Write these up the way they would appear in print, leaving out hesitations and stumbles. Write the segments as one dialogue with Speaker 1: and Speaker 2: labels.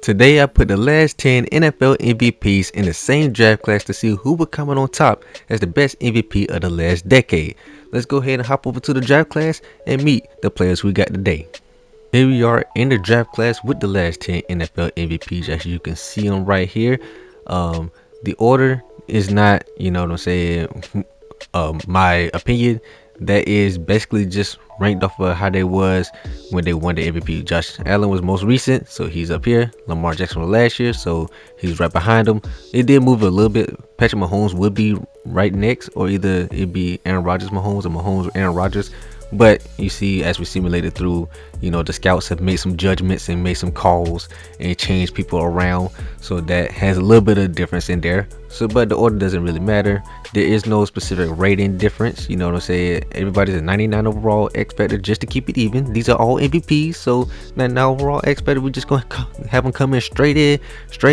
Speaker 1: Today I put the last 10 NFL MVPs in the same draft class to see who would come out on top as the best MVP of the last decade. Let's go ahead and hop over to the draft class and meet the players we got today. Here we are in the draft class with the last 10 NFL MVPs, as you can see them right here. The order is not, you know what I'm saying, my opinion. That is basically just ranked off of how they was when they won the MVP. Josh Allen was most recent, so he's up here. Lamar Jackson was last year, so he's right behind him. It did move a little bit. Patrick Mahomes would be right next, or either it'd be Aaron Rodgers Mahomes or Mahomes Aaron Rodgers. But you see, as we simulated through, the scouts have made some judgments and made some calls and changed people around, so that has a little bit of difference in there. So, but the order doesn't really matter. There is no specific rating difference. You know what I'm saying? Everybody's a 99 overall expected, just to keep it even. These are all MVPs, so 99 overall expected. We're just gonna have them come in, straight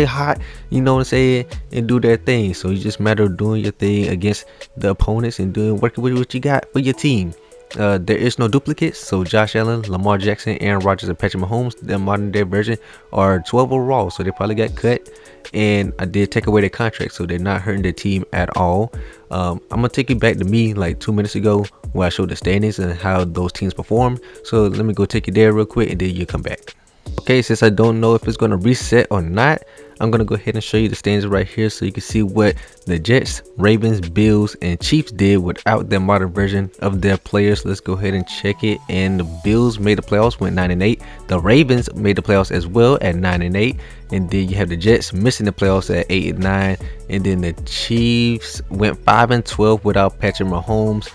Speaker 1: hot. You know what I'm saying? And do their thing. So it's just a matter of doing your thing against the opponents and working with what you got for your team. There is no duplicates, so Josh Allen, Lamar Jackson, Aaron Rodgers, and Patrick Mahomes, the modern day version, are 12 overall, so they probably got cut. And I did take away their contract, so they're not hurting their team at all. I'm gonna take you back to me like 2 minutes ago, where I showed the standings and how those teams performed. So let me go take you there real quick, and then you come back. Okay, since I don't know if it's gonna reset or not, I'm gonna go ahead and show you the standings right here, so you can see what the Jets, Ravens, Bills, and Chiefs did without their modern version of their players. Let's go ahead and check it. And the Bills made the playoffs, went 9-8. The Ravens made the playoffs as well at 9-8. And then you have the Jets missing the playoffs at 8-9. And then the Chiefs went 5-12 without Patrick Mahomes.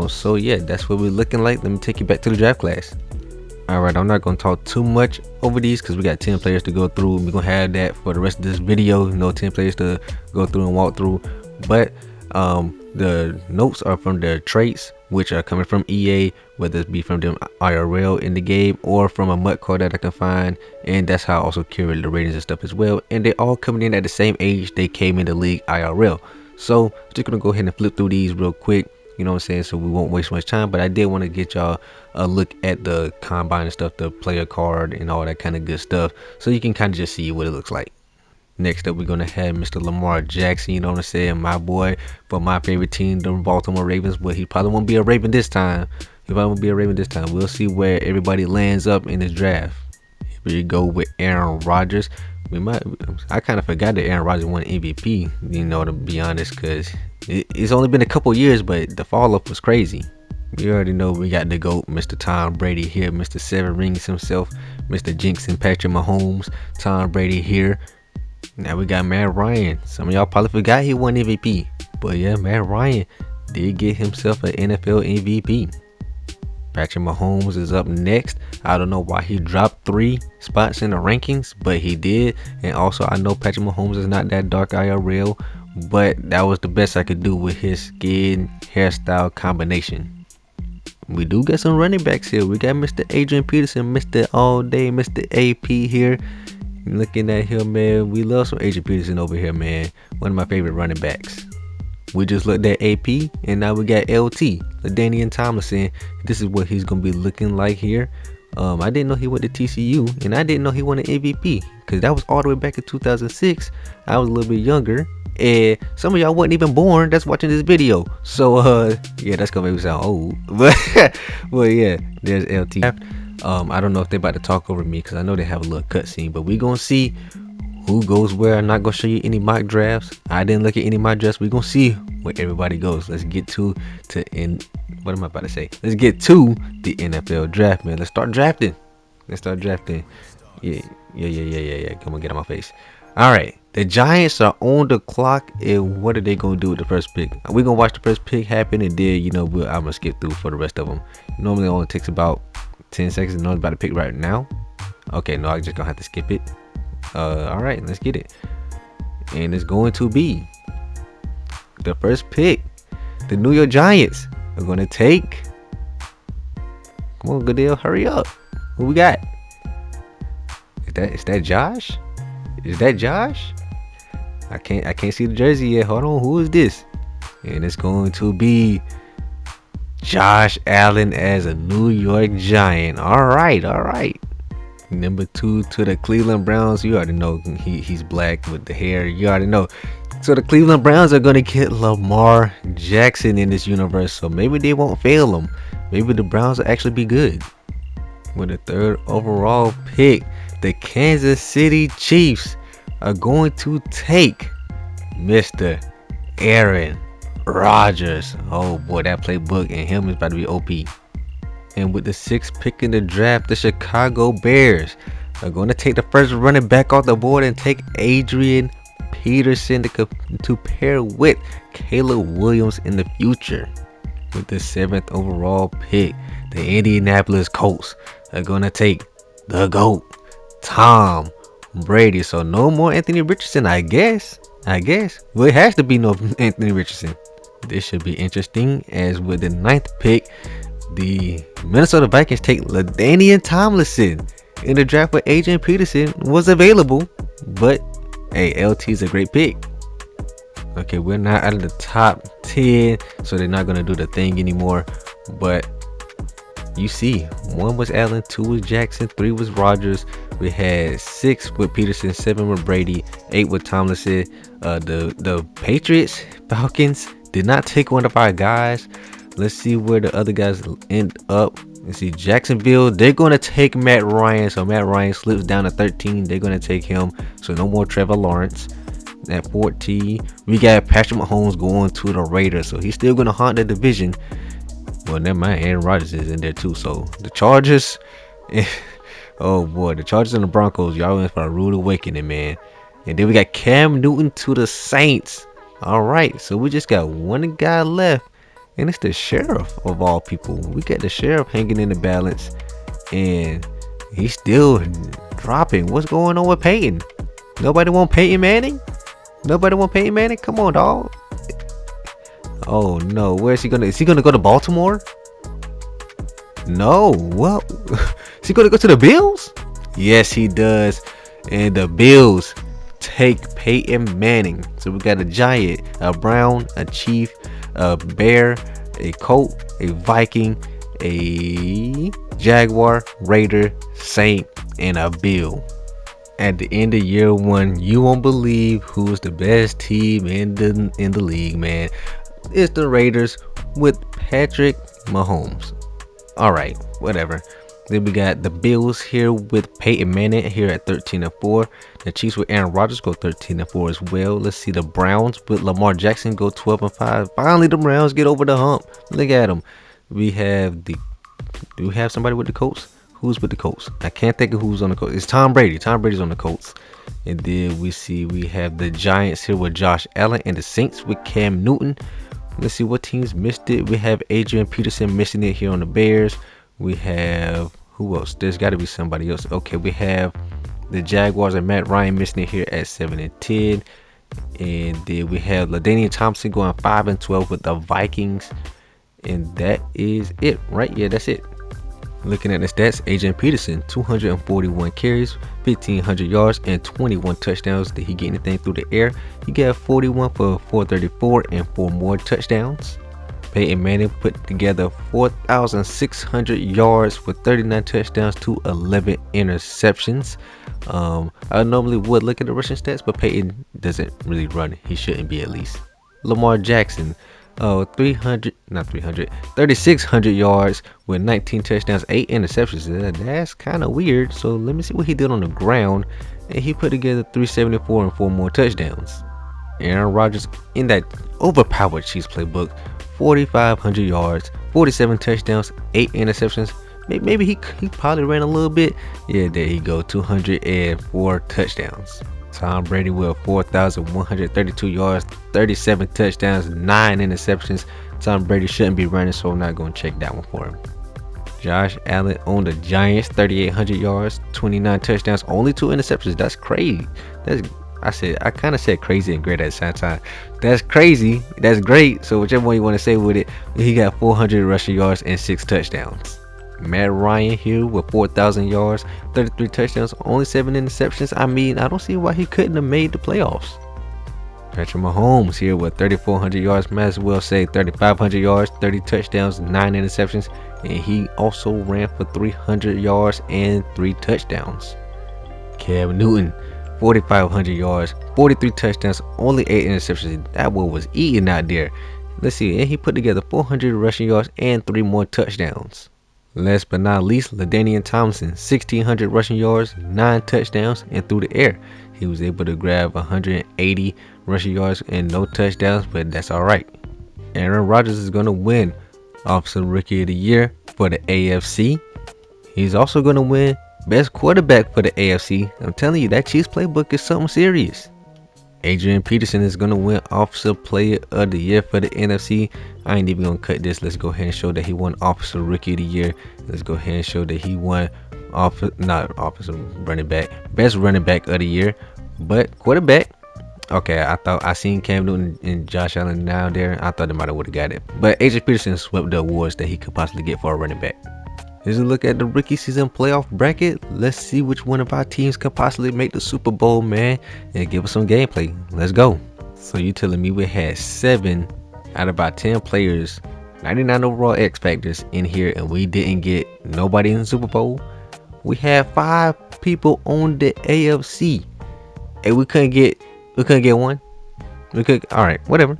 Speaker 1: So yeah, that's what we're looking like. Let me take you back to the draft class. Alright, I'm not going to talk too much over these because we got 10 players to go through. We're going to have that for the rest of this video. 10 players to go through and walk through. But the notes are from the traits, which are coming from EA, whether it be from them IRL in the game or from a MUT card that I can find. And that's how I also curate the ratings and stuff as well. And they're all coming in at the same age they came in the league IRL. So just going to go ahead and flip through these real quick. You know what I'm saying? So we won't waste much time, but I did want to get y'all a look at the combine and stuff, the player card and all that kind of good stuff, so you can kind of just see what it looks like. Next up, we're going to have Mr. Lamar Jackson, you know what I'm saying? My boy, for my favorite team, the Baltimore Ravens, but he probably won't be a Raven this time. We'll see where everybody lands up in this draft. Here we go with Aaron Rodgers. I kind of forgot that Aaron Rodgers won MVP, to be honest, because it's only been a couple years, but the fall off was crazy. We already know we got the GOAT, Mr. Tom Brady here, Mr. 7 Rings himself, Mr. Jinx and Patrick Mahomes, Tom Brady here. Now we got Matt Ryan. Some of y'all probably forgot he won MVP, but yeah, Matt Ryan did get himself an NFL MVP. Patrick Mahomes is up next. I don't know why he dropped 3 spots in the rankings, but he did. And also, I know Patrick Mahomes is not that dark IRL, but that was the best I could do with his skin hairstyle combination. We do get some running backs here. We got Mr. Adrian Peterson, Mr. All Day, Mr. AP here. Looking at him, man, we love some Adrian Peterson over here, man. One of my favorite running backs. We just looked at AP, and now we got LT, LaDainian Tomlinson. This is what he's gonna be looking like here. I didn't know he went to TCU, and I didn't know he won an MVP, because that was all the way back in 2006. I was a little bit younger, and some of y'all wasn't even born that's watching this video. So yeah, that's gonna make me sound old. But well, yeah, there's LT. I don't know if they're about to talk over me, because I know they have a little cutscene, but we gonna see who goes where. I'm not gonna show you any mock drafts. I didn't look at any mock drafts. We're gonna see where everybody goes. Let's get to what am I about to say? Let's get to the NFL draft, man. Let's start drafting. Yeah. Come on, get out my face. All right, the Giants are on the clock, and what are they gonna do with the first pick? We're gonna watch the first pick happen, and then I'm gonna skip through for the rest of them. Normally, it only takes about 10 seconds. No one's about to pick right now. Okay, no, I'm just gonna have to skip it. All right, let's get it. And it's going to be the first pick. The New York Giants are going to take. Come on, Goodell, hurry up. Who we got? Is that Josh? Is that Josh? I can't see the jersey yet. Hold on, who is this? And it's going to be Josh Allen as a New York Giant. All right. Number 2 to the Cleveland Browns. You already know he's black with the hair. You already know. So the Cleveland Browns are going to get Lamar Jackson in this universe. So maybe they won't fail him. Maybe the Browns will actually be good. With the 3rd overall pick, the Kansas City Chiefs are going to take Mr. Aaron Rodgers. Oh boy, that playbook and him is about to be OP. And with the 6th pick in the draft, the Chicago Bears are going to take the first running back off the board and take Adrian Peterson to pair with Caleb Williams in the future. With the 7th overall pick, the Indianapolis Colts are going to take the GOAT, Tom Brady. So no more Anthony Richardson, I guess. Well, it has to be no Anthony Richardson. This should be interesting, as with the 9th pick, the Minnesota Vikings take LaDainian Tomlinson. In the draft where Adrian Peterson was available, but hey, LT is a great pick. Okay, we're not out of the top 10, so they're not going to do the thing anymore. But you see, 1 was Allen, 2 was Jackson, 3 was Rodgers. We had 6 with Peterson, 7 with Brady, 8 with Tomlinson. The Patriots, Falcons did not take one of our guys. Let's see where the other guys end up. Let's see, Jacksonville, they're going to take Matt Ryan. So Matt Ryan slips down to 13. They're going to take him. So no more Trevor Lawrence. At 14, we got Patrick Mahomes going to the Raiders. So he's still going to haunt the division. Well, never mind, Aaron Rodgers is in there too. So the Chargers, oh boy, the Chargers and the Broncos, y'all in for a rude awakening, man. And then we got Cam Newton to the Saints. All right, so we just got one guy left. And it's the sheriff of all people. We got the sheriff hanging in the balance. And he's still dropping. What's going on with Peyton? Nobody want Peyton Manning? Nobody want Peyton Manning? Come on, dog. Oh, no. Where is he going to? Is he going to go to Baltimore? No. What? Is he going to go to the Bills? Yes, he does. And the Bills take Peyton Manning. So we got a Giant, a Brown, a Chief, a Bear, a Colt, a Viking, a Jaguar, Raider, Saint, and a Bill. At the end of year 1, you won't believe who's the best team in the league, man. It's the Raiders with Patrick Mahomes. All right, whatever. Then we got the Bills here with Peyton Manning here at 13-4. The Chiefs with Aaron Rodgers go 13-4 as well. Let's see the Browns with Lamar Jackson go 12-5. Finally, the Browns get over the hump. Look at them. We have do we have somebody with the Colts? Who's with the Colts? I can't think of who's on the Colts. It's Tom Brady. Tom Brady's on the Colts. And then we have the Giants here with Josh Allen and the Saints with Cam Newton. Let's see what teams missed it. We have Adrian Peterson missing it here on the Bears. We have, who else? There's got to be somebody else. Okay, we have the Jaguars and Matt Ryan missing it here at 7-10. And then we have LaDainian Thompson going 5-12 with the Vikings. And that is it, right? Yeah, that's it. Looking at the stats, Adrian Peterson, 241 carries, 1,500 yards, and 21 touchdowns. Did he get anything through the air? He got 41 for 434 and 4 more touchdowns. Peyton Manning put together 4,600 yards with 39 touchdowns to 11 interceptions. I normally would look at the rushing stats, but Peyton doesn't really run. He shouldn't be, at least. Lamar Jackson, 3,600 yards with 19 touchdowns, 8 interceptions. That's kind of weird. So let me see what he did on the ground. And he put together 374 and 4 more touchdowns. Aaron Rodgers in that overpowered Chiefs playbook, 4,500 yards, 47 touchdowns, 8 interceptions. Maybe he probably ran a little bit. Yeah, there you go, 204 touchdowns. Tom Brady with 4,132 yards, 37 touchdowns, 9 interceptions. Tom Brady shouldn't be running, so I'm not going to check that one for him. Josh Allen on the Giants, 3,800 yards, 29 touchdowns, only 2 interceptions. That's crazy. I kind of said crazy and great at the same time. That's crazy. That's great. So whichever one you want to say with it, he got 400 rushing yards and 6 touchdowns. Matt Ryan here with 4,000 yards, 33 touchdowns, only 7 interceptions. I mean, I don't see why he couldn't have made the playoffs. Patrick Mahomes here with 3,400 yards. Might as well say 3,500 yards, 30 touchdowns, 9 interceptions. And he also ran for 300 yards and 3 touchdowns. Cam Newton, 4,500 yards, 43 touchdowns, only 8 interceptions. That boy was eating out there. Let's see, and he put together 400 rushing yards and 3 more touchdowns. Last but not least, LaDainian Tomlinson, 1,600 rushing yards, 9 touchdowns, and through the air. He was able to grab 180 rushing yards and no touchdowns, but that's alright. Aaron Rodgers is going to win Offensive Rookie of the Year for the AFC. He's also going to win Best Quarterback for the AFC. I'm telling you, that Chiefs playbook is something serious. Adrian Peterson is going to win Offensive Player of the Year for the NFC. I ain't even going to cut this. Let's go ahead and show that he won Offensive Rookie of the Year. Let's go ahead and show that he won Offensive Running Back, Best Running Back of the Year, but quarterback. Okay, I thought I seen Cam Newton and Josh Allen down there. I thought they might have would have got it, but Adrian Peterson swept the awards that he could possibly get for a running back. Here's a look at the rookie season playoff bracket. Let's see which one of our teams could possibly make the Super Bowl, man, and give us some gameplay. Let's go. So you telling me we had 7 out of about 10 players, 99 overall X Factors in here, and we didn't get nobody in the Super Bowl? We had 5 people on the AFC, and we couldn't get one. We could, all right, whatever.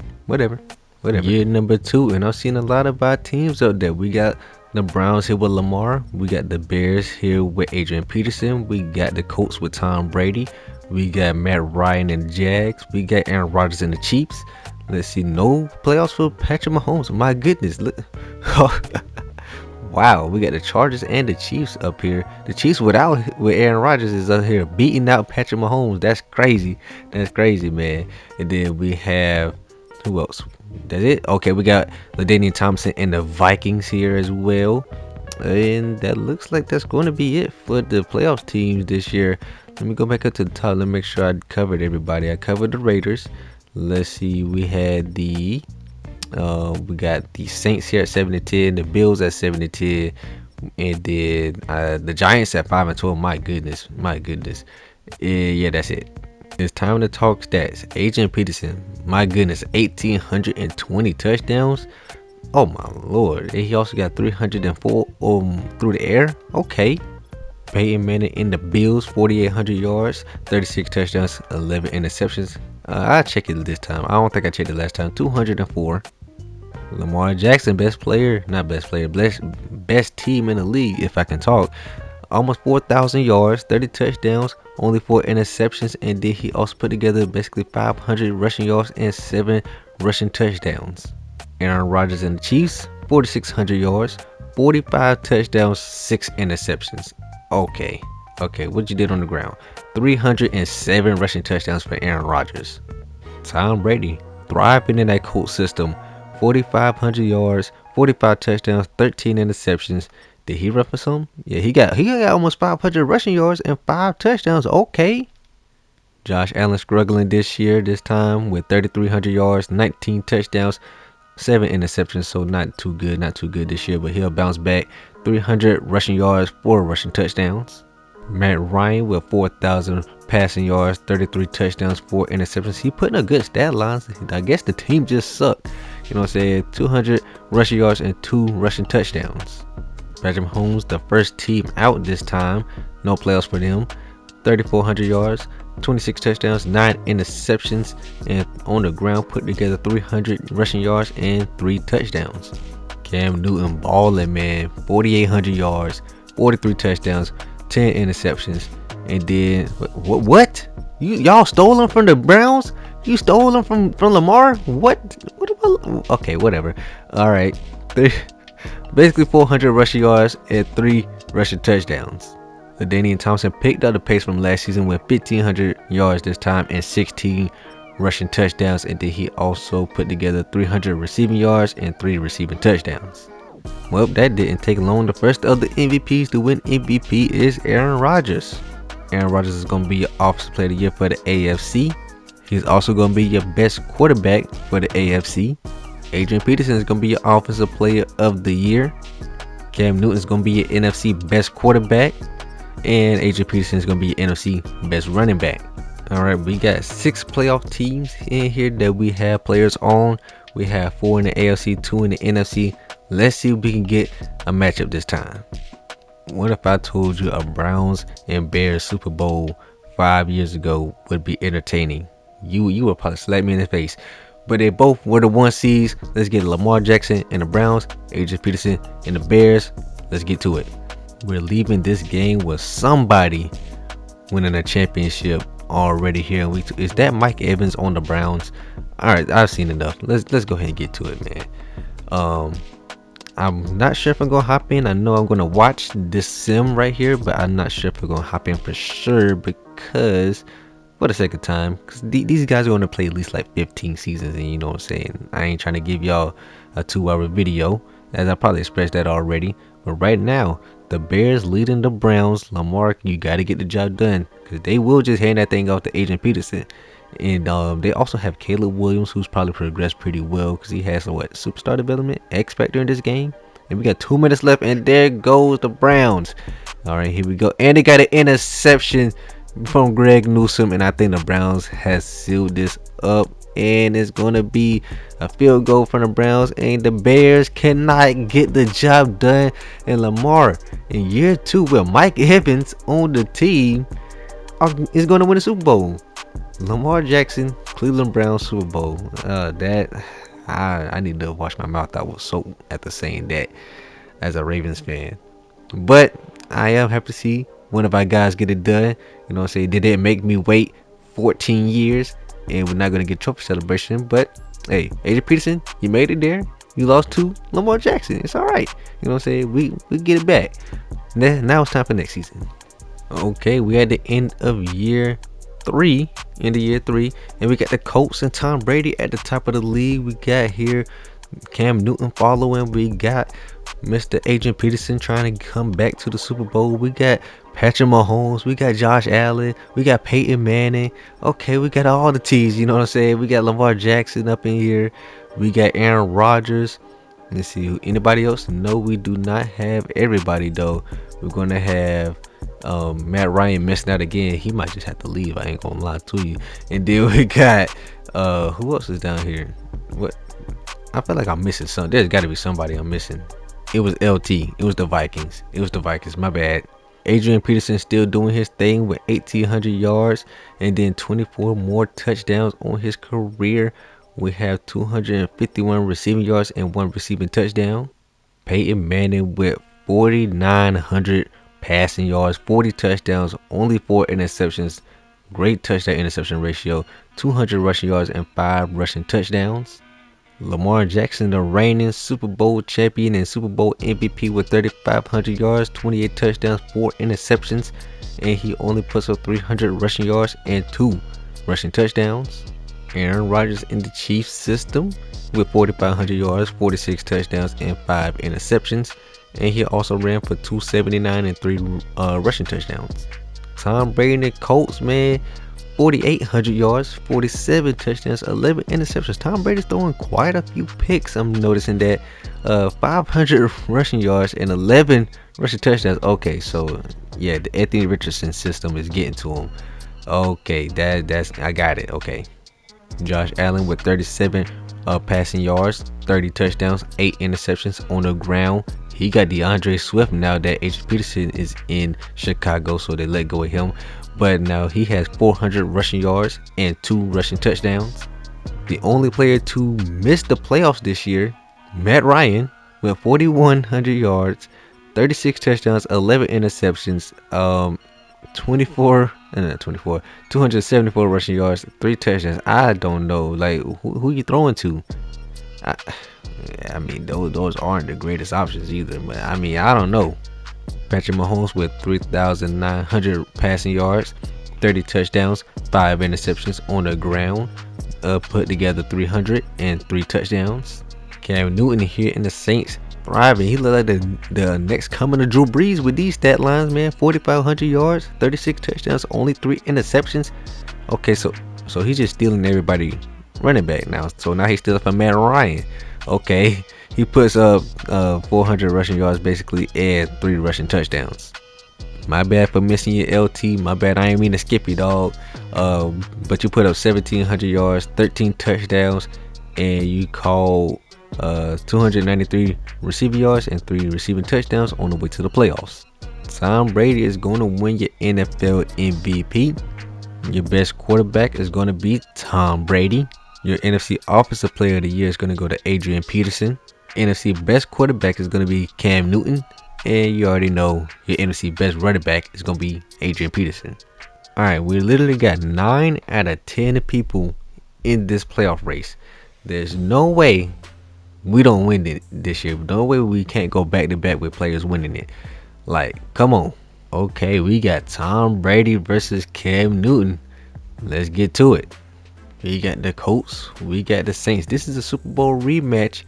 Speaker 1: Year number 2, and I've seen a lot of our teams up there. We got the Browns here with Lamar. We got the Bears here with Adrian Peterson. We got the Colts with Tom Brady. We got Matt Ryan and the Jags. We got Aaron Rodgers and the Chiefs. Let's see, no playoffs for Patrick Mahomes. My goodness, look. Wow, we got the Chargers and the Chiefs up here. The Chiefs with Aaron Rodgers is up here beating out Patrick Mahomes. That's crazy. That's crazy, man. And then we have, who else? That's it. Okay, we got LaDainian Tomlinson and the Vikings here as well. And that looks like that's going to be it for the playoffs teams this year. Let me go back up to the top. Let me make sure I covered everybody. I covered the Raiders. Let's see. We had the we got the Saints here at 7-10, the Bills at 7-10, and then the Giants at 5-12. My goodness. Yeah, that's it. It's time to talk stats. Adrian Peterson, my goodness, 1,820 touchdowns. Oh my lord. He also got 304 through the air. Okay. Peyton Manning in the Bills, 4,800 yards, 36 touchdowns, 11 interceptions. I'll check it this time. I don't think I checked it last time. 204. Lamar Jackson, best team in the league, if I can talk. Almost 4,000 yards, 30 touchdowns, only 4 interceptions, and then he also put together basically 500 rushing yards and 7 rushing touchdowns. Aaron Rodgers and the Chiefs, 4,600 yards, 45 touchdowns, 6 interceptions. Okay, what you did on the ground? 307 rushing touchdowns for Aaron Rodgers. Tom Brady, thriving in that Colts system, 4,500 yards, 45 touchdowns, 13 interceptions. Did he run for some? Yeah, he got almost 500 rushing yards and 5 touchdowns. Okay. Josh Allen struggling this time with 3,300 yards, 19 touchdowns, 7 interceptions. So not too good this year, but he'll bounce back. 300 rushing yards, 4 rushing touchdowns. Matt Ryan with 4,000 passing yards, 33 touchdowns, 4 interceptions. He putting a good stat lines. I guess the team just sucked. You know what I'm saying? 200 rushing yards and 2 rushing touchdowns. Patrick Mahomes, the first team out this time. No playoffs for them. 3,400 yards, 26 touchdowns, 9 interceptions, and on the ground put together 300 rushing yards and 3 touchdowns. Cam Newton balling, man. 4,800 yards, 43 touchdowns, 10 interceptions, and then what? Y'all stole him from the Browns? You stole him from Lamar? What about? Okay, whatever. All right. Basically 400 rushing yards and 3 rushing touchdowns. LaDainian Tomlinson picked up the pace from last season with 1,500 yards this time and 16 rushing touchdowns, and then he also put together 300 receiving yards and 3 receiving touchdowns. Well, that didn't take long. The first of the MVPs to win MVP is Aaron Rodgers. Aaron Rodgers is going to be your Offensive Player of the Year for the AFC. He's also going to be your best quarterback for the AFC. Adrian Peterson is going to be your Offensive Player of the Year. Cam Newton is going to be your NFC best quarterback. And Adrian Peterson is going to be your NFC best running back. All right, we got 6 playoff teams in here that we have players on. We have 4 in the AFC, 2 in the NFC. Let's see if we can get a matchup this time. What if I told you a Browns and Bears Super Bowl 5 years ago would be entertaining? You would probably slap me in the face. But they both were the 1 seeds. Let's get Lamar Jackson and the Browns, Adrian Peterson and the Bears. Let's get to it. We're leaving this game with somebody winning a championship already here in week 2. Is that Mike Evans on the Browns? All right, I've seen enough. Let's go ahead and get to it, man. I'm not sure if I'm gonna hop in. I know I'm gonna watch this sim right here, but I'm not sure if I'm gonna hop in for sure, because for the second time, because these guys are gonna play at least like 15 seasons, and you know what I'm saying, I ain't trying to give y'all a 2-hour video, as I probably expressed that already. But right now, the Bears leading the Browns. Lamar, you got to get the job done, because they will just hand that thing off to Adrian Peterson. And they also have Caleb Williams, who's probably progressed pretty well, because he has a superstar development, X Factor in this game. And we got 2 minutes left, and there goes the Browns. All right, here we go. And they got an interception from Greg Newsome, and I think the Browns has sealed this up. And it's gonna be a field goal from the Browns, and the Bears cannot get the job done. And Lamar, in year 2 with Mike Evans on the team, is gonna win the Super Bowl. Lamar Jackson, Cleveland Browns Super Bowl. I need to wash my mouth out with soap after saying that as a Ravens fan. But I am happy to see one of our guys get it done. You know what I'm saying? Did it make me wait 14 years? And we're not going to get trophy celebration. But hey, Adrian Peterson, you made it there. You lost to Lamar Jackson. It's alright. You know what I'm saying? We get it back. Now it's time for next season. Okay, we at the end of year 3. And we got the Colts and Tom Brady at the top of the league. We got here Cam Newton following. We got Mr. Adrian Peterson trying to come back to the Super Bowl. We got Patrick Mahomes. We got Josh Allen. We got Peyton Manning. Okay, we got all the T's. You know what I'm saying? We got Lamar Jackson up in here. We got Aaron Rodgers. Let's see. Anybody else? No, we do not have everybody though. We're gonna have Matt Ryan missing out again. He might just have to leave. I ain't gonna lie to you. And then we got who else is down here? What? I feel like I'm missing some. There's got to be somebody I'm missing. It was LT. It was the Vikings. My bad. Adrian Peterson still doing his thing with 1,800 yards and then 24 more touchdowns on his career. We have 251 receiving yards and 1 receiving touchdown. Peyton Manning with 4,900 passing yards, 40 touchdowns, only 4 interceptions. Great touchdown interception ratio, 200 rushing yards and 5 rushing touchdowns. Lamar Jackson, the reigning Super Bowl champion and Super Bowl MVP with 3,500 yards, 28 touchdowns, 4 interceptions, and he only puts up 300 rushing yards and 2 rushing touchdowns. Aaron Rodgers in the Chiefs system with 4,500 yards, 46 touchdowns, and 5 interceptions, and he also ran for 279 and 3 rushing touchdowns. Tom Brady and the Colts, man, 4,800 yards, 47 touchdowns, 11 interceptions. Tom Brady's throwing quite a few picks. I'm noticing that 500 rushing yards and 11 rushing touchdowns. Okay, so yeah, the Anthony Richardson system is getting to him. Okay, that's I got it. Okay, Josh Allen with 37 passing yards, 30 touchdowns, 8 interceptions on the ground. He got DeAndre Swift now that Adrian Peterson is in Chicago, so they let go of him. But now he has 400 rushing yards and 2 rushing touchdowns. The only player to miss the playoffs this year, Matt Ryan, with 4,100 yards, 36 touchdowns, 11 interceptions, 274 rushing yards, 3 touchdowns. I don't know, like who you throwing to? I mean, those aren't the greatest options either. But I mean, I don't know. Patrick Mahomes with 3,900 passing yards, 30 touchdowns, 5 interceptions on the ground, put together 303 touchdowns. Cam Newton here in the Saints thriving. He looked like the next coming of Drew Brees with these stat lines, man. 4,500 yards, 36 touchdowns, only 3 interceptions. Okay, so he's just stealing everybody running back now. So now he's stealing from Matt Ryan. Okay, he puts up 400 rushing yards basically and 3 rushing touchdowns. My bad for missing your LT. My bad. I ain't mean to skip you, dog. But you put up 1,700 yards, 13 touchdowns, and you called 293 receiving yards and 3 receiving touchdowns on the way to the playoffs. Tom Brady is going to win your NFL MVP. Your best quarterback is going to be Tom Brady. Your NFC Offensive Player of the Year is going to go to Adrian Peterson. NFC Best Quarterback is going to be Cam Newton. And you already know your NFC Best Running Back is going to be Adrian Peterson. Alright, we literally got 9 out of 10 people in this playoff race. There's no way we don't win it this year. No way we can't go back to back with players winning it. Like, come on. Okay, we got Tom Brady versus Cam Newton. Let's get to it. We got the Colts. We got the Saints. This is a Super Bowl rematch,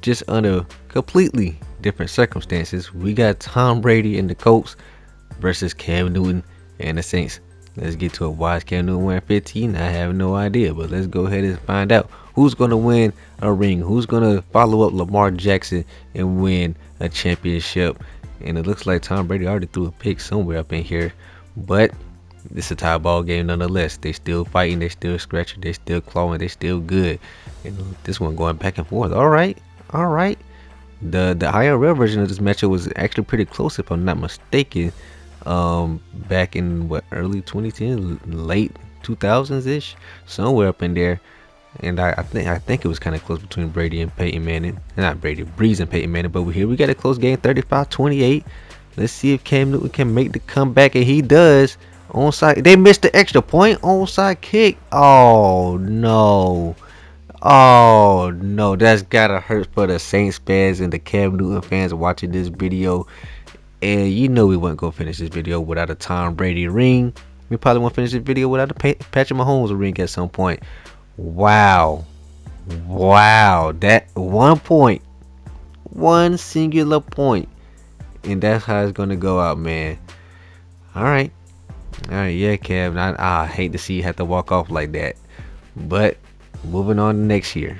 Speaker 1: just under completely different circumstances. We got Tom Brady and the Colts versus Cam Newton and the Saints. Let's get to it. Why is Cam Newton wearing 15? I have no idea, but let's go ahead and find out who's going to win a ring, who's going to follow up Lamar Jackson and win a championship. And it looks like Tom Brady already threw a pick somewhere up in here, but this is a tie ball game nonetheless. They still fighting, they still scratching, they still clawing, they still good. And this one going back and forth. All right. The IRL version of this matchup was actually pretty close, if I'm not mistaken. Back in early 2010, late 2000s ish, somewhere up in there. And I think it was kind of close between Brady and Peyton Manning. Not Brady, Breeze and Peyton Manning. But here we got a close game, 35-28. Let's see if Cam Newton can make the comeback, and he does. Onside, they missed the extra point. Onside kick. Oh no. That's gotta hurt for the Saints fans and the Cam Newton fans watching this video. And you know we wasn't gonna finish this video without a Tom Brady ring. We probably won't finish this video without a Patrick Mahomes ring at some point. Wow, that 1 point, one singular point, and that's how it's gonna go out, man. All right, yeah, Kev. I hate to see you have to walk off like that, but moving on to next year.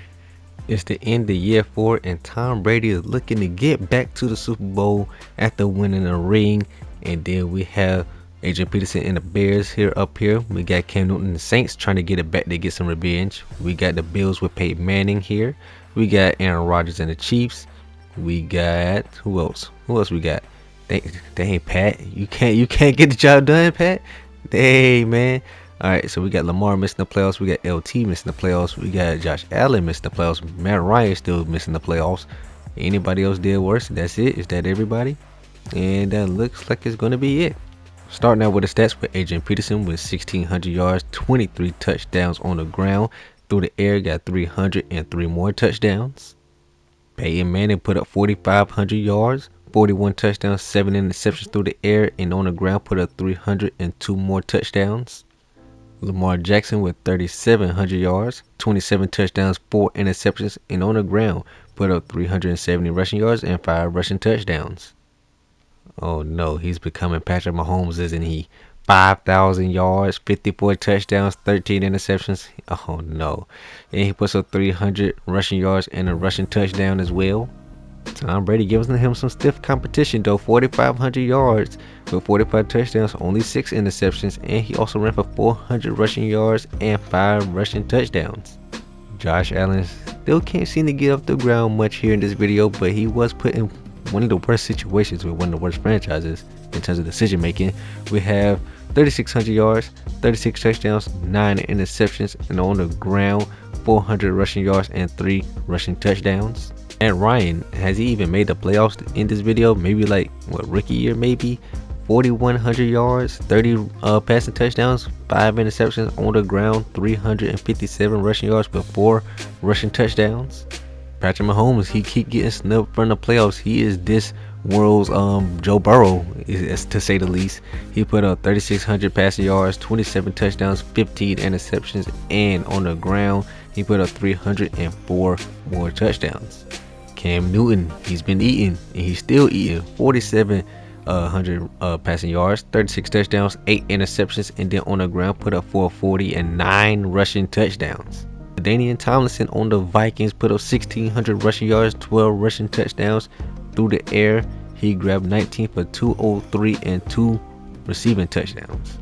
Speaker 1: It's the end of year 4, and Tom Brady is looking to get back to the Super Bowl after winning a ring. And then we have Adrian Peterson and the Bears up here. We got Cam Newton and the Saints trying to get it back to get some revenge. We got the Bills with Peyton Manning here. We got Aaron Rodgers and the Chiefs. We got who else we got? Dang, Pat, you can't get the job done, Pat. Dang, man. All right, so we got Lamar missing the playoffs. We got LT missing the playoffs. We got Josh Allen missing the playoffs. Matt Ryan still missing the playoffs. Anybody else did worse? That's it. Is that everybody? And that looks like it's going to be it. Starting out with the stats with Adrian Peterson with 1,600 yards, 23 touchdowns on the ground. Through the air, got 303 more touchdowns. Peyton Manning put up 4,500 yards, 41 touchdowns, 7 interceptions through the air, and on the ground put up 302 more touchdowns. Lamar Jackson with 3,700 yards, 27 touchdowns, 4 interceptions, and on the ground put up 370 rushing yards and 5 rushing touchdowns. Oh no, he's becoming Patrick Mahomes, isn't he? 5,000 yards, 54 touchdowns, 13 interceptions. Oh no. And he puts up 300 rushing yards and a rushing touchdown as well. Tom Brady gives him some stiff competition though. 4,500 yards with 45 touchdowns, only 6 interceptions, and he also ran for 400 rushing yards and 5 rushing touchdowns. Josh Allen still can't seem to get off the ground much here in this video, but he was put in one of the worst situations with one of the worst franchises in terms of decision making. We have 3,600 yards, 36 touchdowns, 9 interceptions, and on the ground 400 rushing yards and 3 rushing touchdowns. And Ryan, has he even made the playoffs in this video? Maybe like rookie year, maybe 4,100 yards, 30 passing touchdowns, 5 interceptions, on the ground 357 rushing yards with 4 rushing touchdowns. Patrick Mahomes, he keep getting snubbed from the playoffs. He is this world's Joe Burrow, to say the least. He put up 3,600 passing yards, 27 touchdowns, 15 interceptions, and on the ground he put up 304 more touchdowns. Cam Newton, he's been eating, and he's still eating. 4,700 passing yards, 36 touchdowns, 8 interceptions, and then on the ground put up 440 and 9 rushing touchdowns. Danian Tomlinson on the Vikings put up 1,600 rushing yards, 12 rushing touchdowns. Through the air, he grabbed 19 for 203 and 2 receiving touchdowns.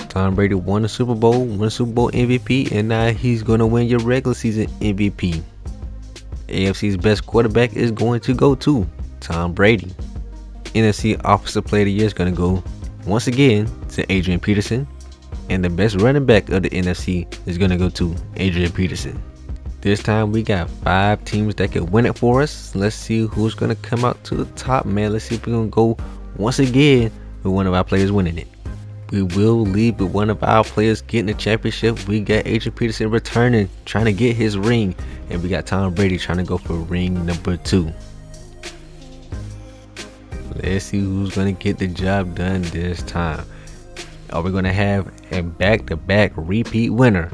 Speaker 1: Tom Brady won the Super Bowl, won the Super Bowl MVP, and now he's going to win your regular season MVP. AFC's best quarterback is going to go to Tom Brady. NFC Offensive Player of the Year is going to go once again to Adrian Peterson. And the best running back of the NFC is going to go to Adrian Peterson. This time we got 5 teams that can win it for us. Let's see who's going to come out to the top, man. Let's see if we're going to go once again with one of our players winning it. We will lead with one of our players getting the championship. We got Adrian Peterson returning, trying to get his ring. And we got Tom Brady trying to go for ring number 2. Let's see who's going to get the job done this time. Are we going to have a back-to-back repeat winner?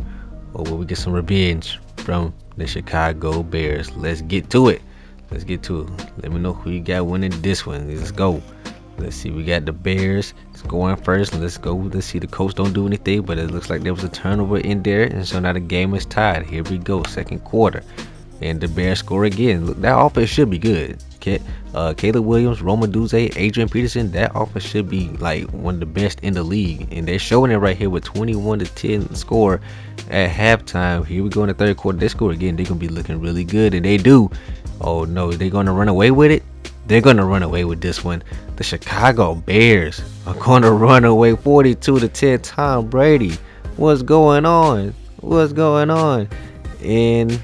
Speaker 1: Or will we get some revenge from the Chicago Bears? Let's get to it. Let's get to it. Let me know who you got winning this one. Let's go. Let's see. We got the Bears. Let's go on first. Let's go. Let's see. The coach don't do anything, but it looks like there was a turnover in there. And so now the game is tied. Here we go. Second quarter. And the Bears score again. Look, that offense should be good. Caleb Williams, Roma Duze, Adrian Peterson, that offense should be like one of the best in the league, and they're showing it right here with 21-10 score at halftime. Here we go in the third quarter. They score again. They're gonna be looking really good, and they do. Oh no, they're gonna run away with it. They're gonna run away with this one. The Chicago Bears are gonna run away 42-10. Tom Brady, what's going on? What's going on? And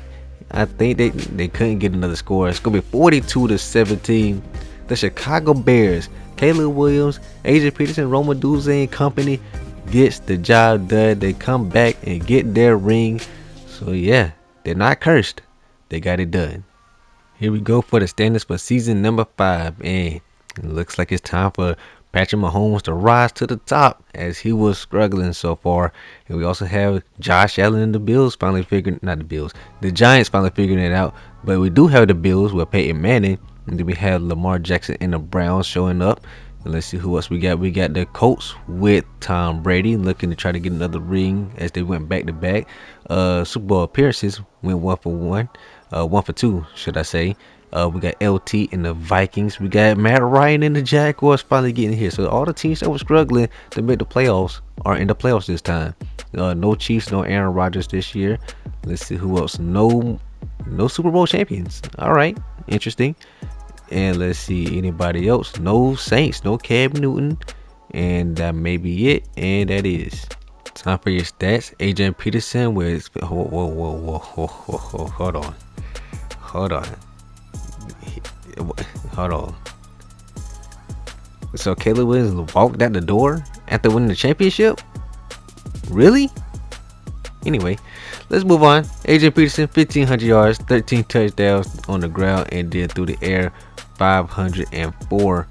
Speaker 1: I think they couldn't get another score. It's going to be 42-17. The Chicago Bears, Caleb Williams, Adrian Peterson, Roma Duze and company gets the job done. They come back and get their ring. So yeah, they're not cursed. They got it done. Here we go for the standings for season number 5. And it looks like it's time for Patrick Mahomes to rise to the top as he was struggling so far. And we also have Josh Allen and the Giants finally figuring it out. But we do have the Bills with Peyton Manning. And then we have Lamar Jackson and the Browns showing up. And let's see who else we got. We got the Colts with Tom Brady looking to try to get another ring as they went back to back. Super Bowl appearances went 1 for 2, should I say. We got LT and the Vikings. We got Matt Ryan and the Jaguars finally getting here. So all the teams that were struggling to make the playoffs are in the playoffs this time. No Chiefs, no Aaron Rodgers this year. Let's see who else. No Super Bowl champions. All right, interesting. And let's see anybody else. No Saints, no Cam Newton. And that may be it. And that is time for your stats. Adrian Peterson with whoa. Hold on. So Caleb Williams walked out the door after winning the championship? Really? Anyway, let's move on. Adrian Peterson, 1,500 yards, 13 touchdowns on the ground, and then through the air, 504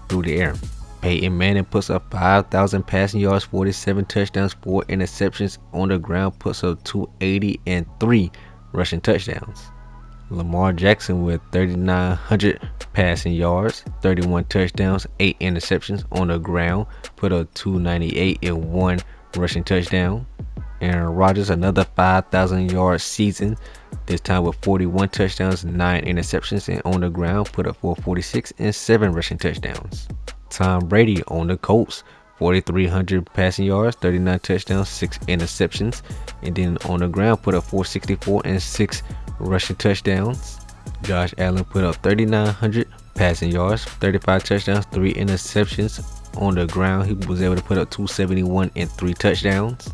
Speaker 1: through the air. Peyton Manning puts up 5,000 passing yards, 47 touchdowns, 4 interceptions on the ground, puts up 280 and 3 rushing touchdowns. Lamar Jackson with 3,900 passing yards, 31 touchdowns, 8 interceptions on the ground, put up 298 and 1 rushing touchdown. Aaron Rodgers, another 5,000 yard season, this time with 41 touchdowns, 9 interceptions, and on the ground put up 446 and 7 rushing touchdowns. Tom Brady on the Colts, 4,300 passing yards, 39 touchdowns, 6 interceptions, and then on the ground put up 464 and 6 rushing touchdowns. Josh Allen put up 3,900 passing yards, 35 touchdowns, 3 interceptions. On the ground, he was able to put up 271 and 3 touchdowns.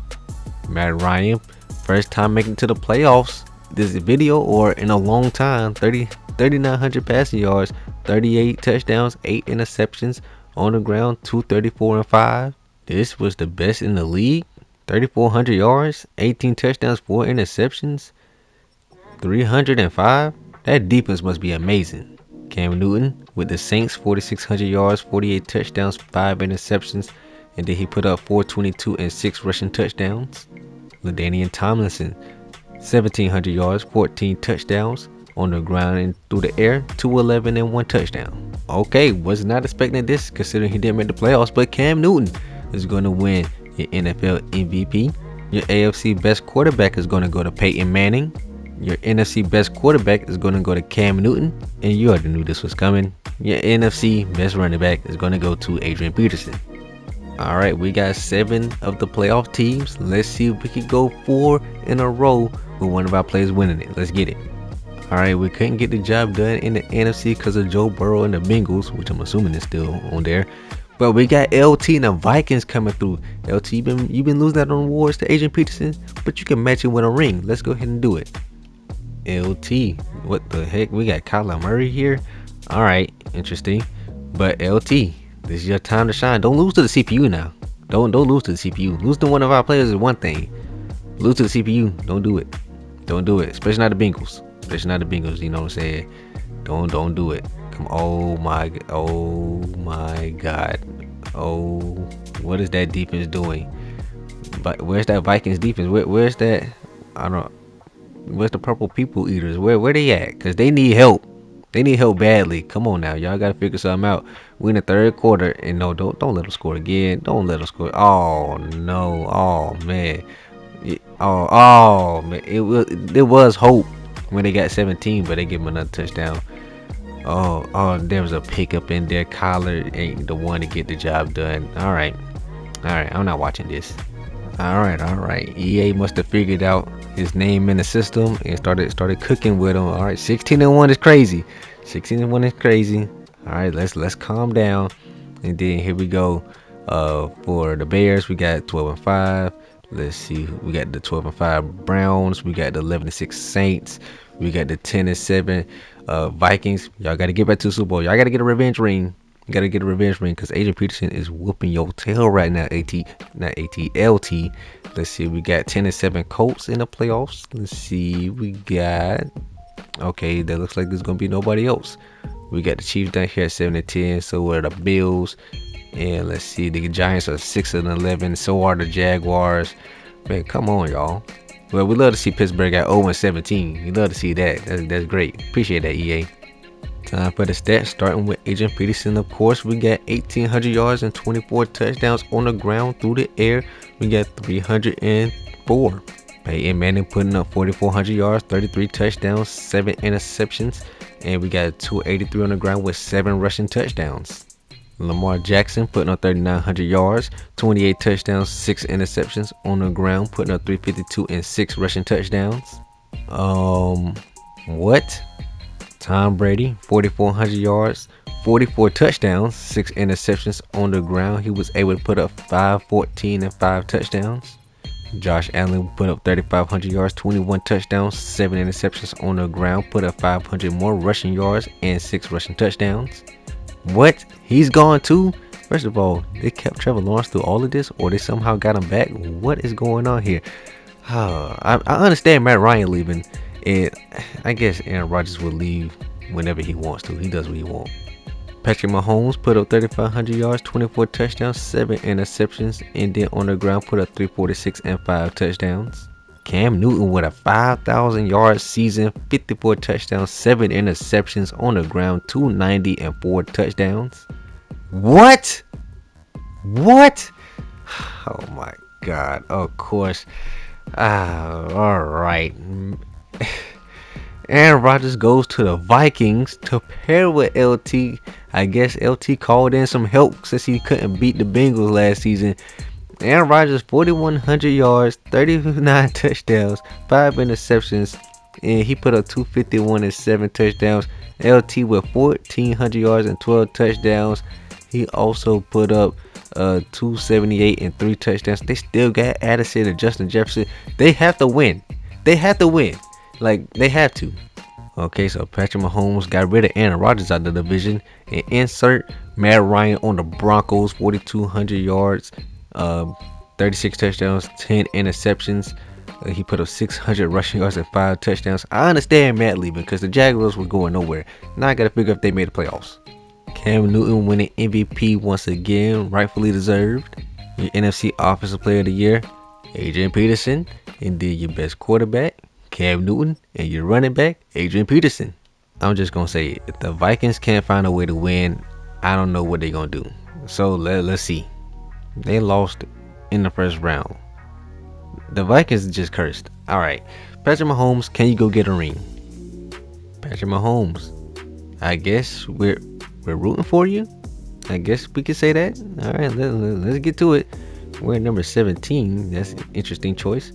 Speaker 1: Matt Ryan, first time making it to the playoffs this video or in a long time, 3,900 passing yards, 38 touchdowns, 8 interceptions. On the ground, 234 and 5. This was the best in the league. 3,400 yards, 18 touchdowns, 4 interceptions, 305. That defense must be amazing. Cam Newton with the Saints, 4,600 yards, 48 touchdowns, 5 interceptions, and then he put up 422 and 6 rushing touchdowns. LaDainian Tomlinson, 1,700 yards, 14 touchdowns on the ground and through the air, 211 and 1 touchdown. Okay, was not expecting this considering he didn't make the playoffs, but Cam Newton is going to win your NFL MVP. Your AFC best quarterback is going to go to Peyton Manning. Your NFC best quarterback is going to go to Cam Newton, and you already knew this was coming. Your NFC best running back is going to go to Adrian Peterson. All right, we got 7 of the playoff teams. Let's see if we can go 4 in a row with one of our players winning it. Let's get it. All right, we couldn't get the job done in the NFC because of Joe Burrow and the Bengals, which I'm assuming is still on there. But we got LT and the Vikings coming through. LT, you've been losing out on awards to Adrian Peterson, but you can match it with a ring. Let's go ahead and do it. LT, what the heck? We got Kyler Murray here. All right, interesting. But LT, this is your time to shine. Don't lose to the CPU now. Don't lose to the CPU. Lose to one of our players is one thing. Lose to the CPU. Don't do it. Don't do it. Especially not the Bengals. Especially not the Bengals. You know what I'm saying? Don't do it. Come. Oh my God. Oh, what is that defense doing? But where's that Vikings defense? Where's that? I don't. Where's the purple people eaters? Where they at? Cause they need help. They need help badly. Come on now, y'all gotta figure something out. We in the 3rd quarter, and no, don't let them score again. Don't let them score. Oh no. Oh man. Oh man. There was hope when they got 17, but they give them another touchdown. Oh, there was a pickup in there. Kyler ain't the one to get the job done. All right. I'm not watching this. All right. EA must have figured out his name in the system and started cooking with him. All right, 16-1 is crazy. 16-1 is crazy. All right, let's calm down. And then here we go. For the Bears, we got 12-5. Let's see, we got the 12-5 Browns. We got the 11-6 Saints. We got the 10-7 Vikings. Y'all got to get back to the Super Bowl. Y'all got to get a revenge ring. You got to get a revenge ring because Adrian Peterson is whooping your tail right now. LT. Let's see, we got 10-7 Colts in the playoffs. Let's see, we got. Okay, that looks like there's gonna be nobody else. We got the Chiefs down here at 7-10. So are the Bills. And let's see, the Giants are 6-11. So are the Jaguars. Man, come on, y'all. Well, we love to see Pittsburgh at 0-17. We love to see that. That's great. Appreciate that, EA. Time for the stats, starting with Adrian Peterson. Of course, we got 1,800 yards and 24 touchdowns on the ground. Through the air, we got 304. Peyton Manning putting up 4,400 yards, 33 touchdowns, 7 interceptions, and we got 283 on the ground with 7 rushing touchdowns. Lamar Jackson putting up 3,900 yards, 28 touchdowns, 6 interceptions on the ground, putting up 352 and 6 rushing touchdowns. What? Tom Brady, 4,400 yards, 44 touchdowns, 6 interceptions on the ground. He was able to put up 514 and 5 touchdowns. Josh Allen put up 3,500 yards, 21 touchdowns, 7 interceptions on the ground, put up 500 more rushing yards and 6 rushing touchdowns. What? He's gone too? First of all, they kept Trevor Lawrence through all of this, or they somehow got him back? What is going on here? I understand Matt Ryan leaving, and I guess Aaron Rodgers will leave whenever he wants to. He does what he wants. Patrick Mahomes put up 3,500 yards, 24 touchdowns, 7 interceptions, and then on the ground put up 346 and 5 touchdowns. Cam Newton with a 5,000 yard season, 54 touchdowns, 7 interceptions on the ground, 290 and 4 touchdowns. What? Oh my God! Of course. All right. Aaron Rodgers goes to the Vikings to pair with LT. I guess LT called in some help since he couldn't beat the Bengals last season. Aaron Rodgers, 4,100 yards, 39 touchdowns, 5 interceptions, and he put up 251 and 7 touchdowns. LT with 1,400 yards and 12 touchdowns. He also put up 278 and 3 touchdowns. They still got Addison and Justin Jefferson. They have to win. Like, they have to. Okay, so Patrick Mahomes got rid of Aaron Rodgers out of the division and insert Matt Ryan on the Broncos, 4,200 yards, 36 touchdowns, 10 interceptions. He put up 600 rushing yards and 5 touchdowns. I understand Matt leaving because the Jaguars were going nowhere. Now I got to figure if they made the playoffs. Cam Newton winning MVP once again, rightfully deserved. Your NFC Offensive Player of the Year, Adrian Peterson. And then your best quarterback, Cam Newton, and your running back, Adrian Peterson. I'm just going to say, if the Vikings can't find a way to win, I don't know what they're going to do. So let's see. They lost in the first round. The Vikings just cursed. All right. Patrick Mahomes, can you go get a ring? Patrick Mahomes, I guess we're rooting for you. I guess we could say that. All right, let's get to it. We're at number 17. That's an interesting choice.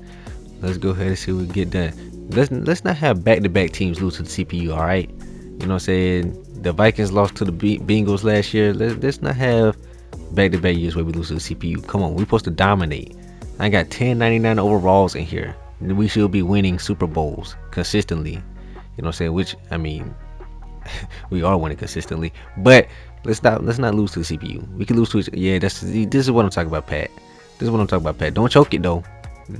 Speaker 1: Let's go ahead and see what we get done. Let's not have back-to-back teams lose to the CPU. All right, you know what I'm saying? The Vikings lost to the Bengals last year. Let's not have back-to-back years where we lose to the CPU. Come on, we're supposed to dominate. I got 1099 overalls in here. We should be winning Super Bowls consistently. You know what I'm saying? Which, I mean, we are winning consistently, but let's not lose to the CPU. We can lose to this is what I'm talking about, Pat. This is what I'm talking about, Pat. Don't choke it though.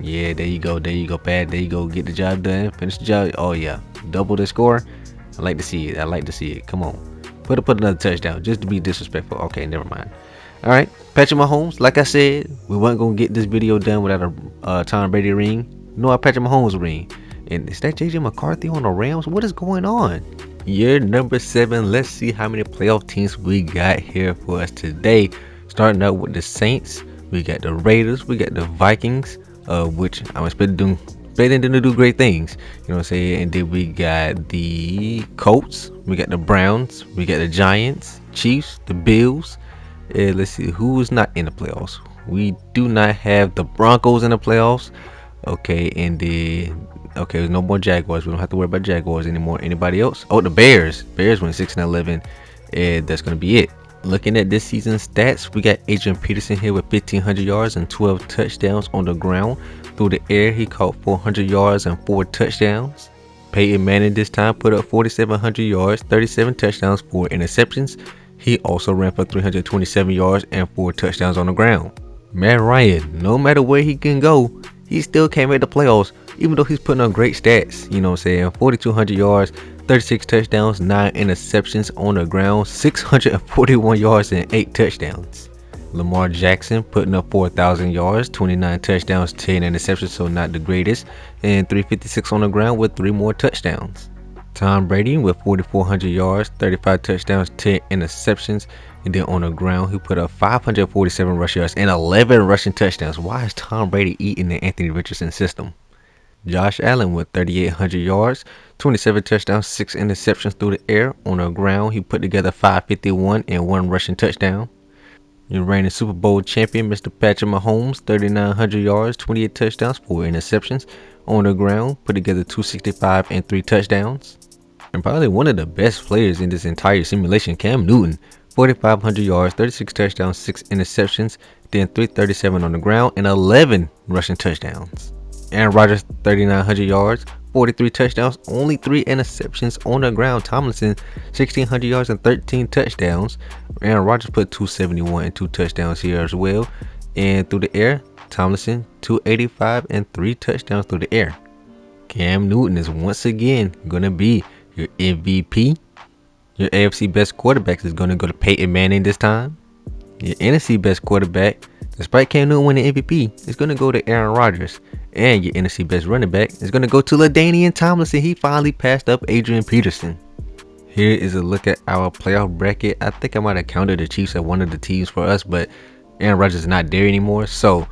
Speaker 1: Yeah, there you go, Pat. There you go. Get the job done. Finish the job. Oh yeah, double the score. I like to see it. Come on, put another touchdown just to be disrespectful. Okay, never mind. All right, Patrick Mahomes. Like I said, we weren't gonna get this video done without a Tom Brady ring. No, a Patrick Mahomes ring. And is that JJ McCarthy on the Rams? What is going on? Year number 7. Let's see how many playoff teams we got here for us today. Starting out with the Saints, we got the Raiders, we got the Vikings, which I'm expecting them to do great things. You know what I'm saying? And then we got the Colts, we got the Browns, we got the Giants, Chiefs, the Bills. Let's see who is not in the playoffs. We do not have the Broncos in the playoffs. Okay, and then there's no more Jaguars. We don't have to worry about Jaguars anymore. Anybody else? Oh, the Bears. Bears went 6-11, and that's gonna be it. Looking at this season's stats, we got Adrian Peterson here with 1,500 yards and 12 touchdowns on the ground. Through the air, he caught 400 yards and 4 touchdowns. Peyton Manning this time put up 4,700 yards, 37 touchdowns, 4 interceptions. He also ran for 327 yards and 4 touchdowns on the ground. Matt Ryan, no matter where he can go, he still can't make the playoffs, even though he's putting on great stats. You know what I'm saying? 4,200 yards, 36 touchdowns, 9 interceptions on the ground, 641 yards and 8 touchdowns. Lamar Jackson putting up 4,000 yards, 29 touchdowns, 10 interceptions, so not the greatest, and 356 on the ground with 3 more touchdowns. Tom Brady with 4,400 yards, 35 touchdowns, 10 interceptions, and then on the ground he put up 547 rushing yards and 11 rushing touchdowns. Why is Tom Brady eating the Anthony Richardson system? Josh Allen with 3,800 yards, 27 touchdowns, 6 interceptions through the air. On the ground he put together 551 and 1 rushing touchdown. Your reigning Super Bowl champion, Mr. Patrick Mahomes, 3,900 yards, 28 touchdowns, 4 interceptions. On the ground, put together 265 and 3 touchdowns. And probably one of the best players in this entire simulation, Cam Newton, 4,500 yards, 36 touchdowns, 6 interceptions, then 337 on the ground and 11 rushing touchdowns. Aaron Rodgers, 3,900 yards, 43 touchdowns, only 3 interceptions on the ground. Tomlinson, 1,600 yards and 13 touchdowns. Aaron Rodgers put 271 and 2 touchdowns here as well. And through the air, Tomlinson, 285 and 3 touchdowns through the air. Cam Newton is once again going to be your MVP. Your AFC best quarterback is going to go to Peyton Manning this time. Your NFC best quarterback, despite Cam Newton winning MVP, is going to go to Aaron Rodgers. And your NFC best running back is going to go to LaDainian Tomlinson. He finally passed up Adrian Peterson. Here is a look at our playoff bracket. I think I might have counted the Chiefs as one of the teams for us, but Aaron Rodgers is not there anymore. So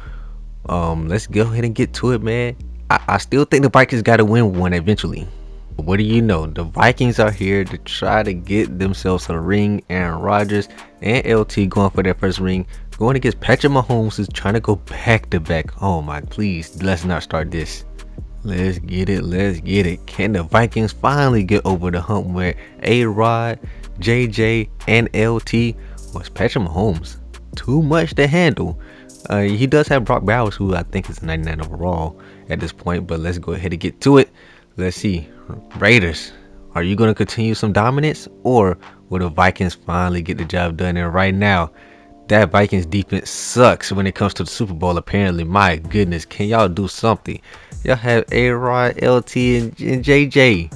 Speaker 1: let's go ahead and get to it, man. I still think the Vikings got to win one eventually. But what do you know? The Vikings are here to try to get themselves a ring. Aaron Rodgers and LT going for their first ring. Going against Patrick Mahomes, who's trying to go back to back. Oh my, please, let's not start this. Let's get it. Can the Vikings finally get over the hump where A-Rod, JJ, and LT was Patrick Mahomes too much to handle? He does have Brock Bowers, who I think is 99 overall at this point, but let's go ahead and get to it. Let's see. Raiders, are you going to continue some dominance, or will the Vikings finally get the job done? And right now, that Vikings defense sucks when it comes to the Super Bowl, apparently. My goodness, can y'all do something? Y'all have A-Rod, LT, and JJ.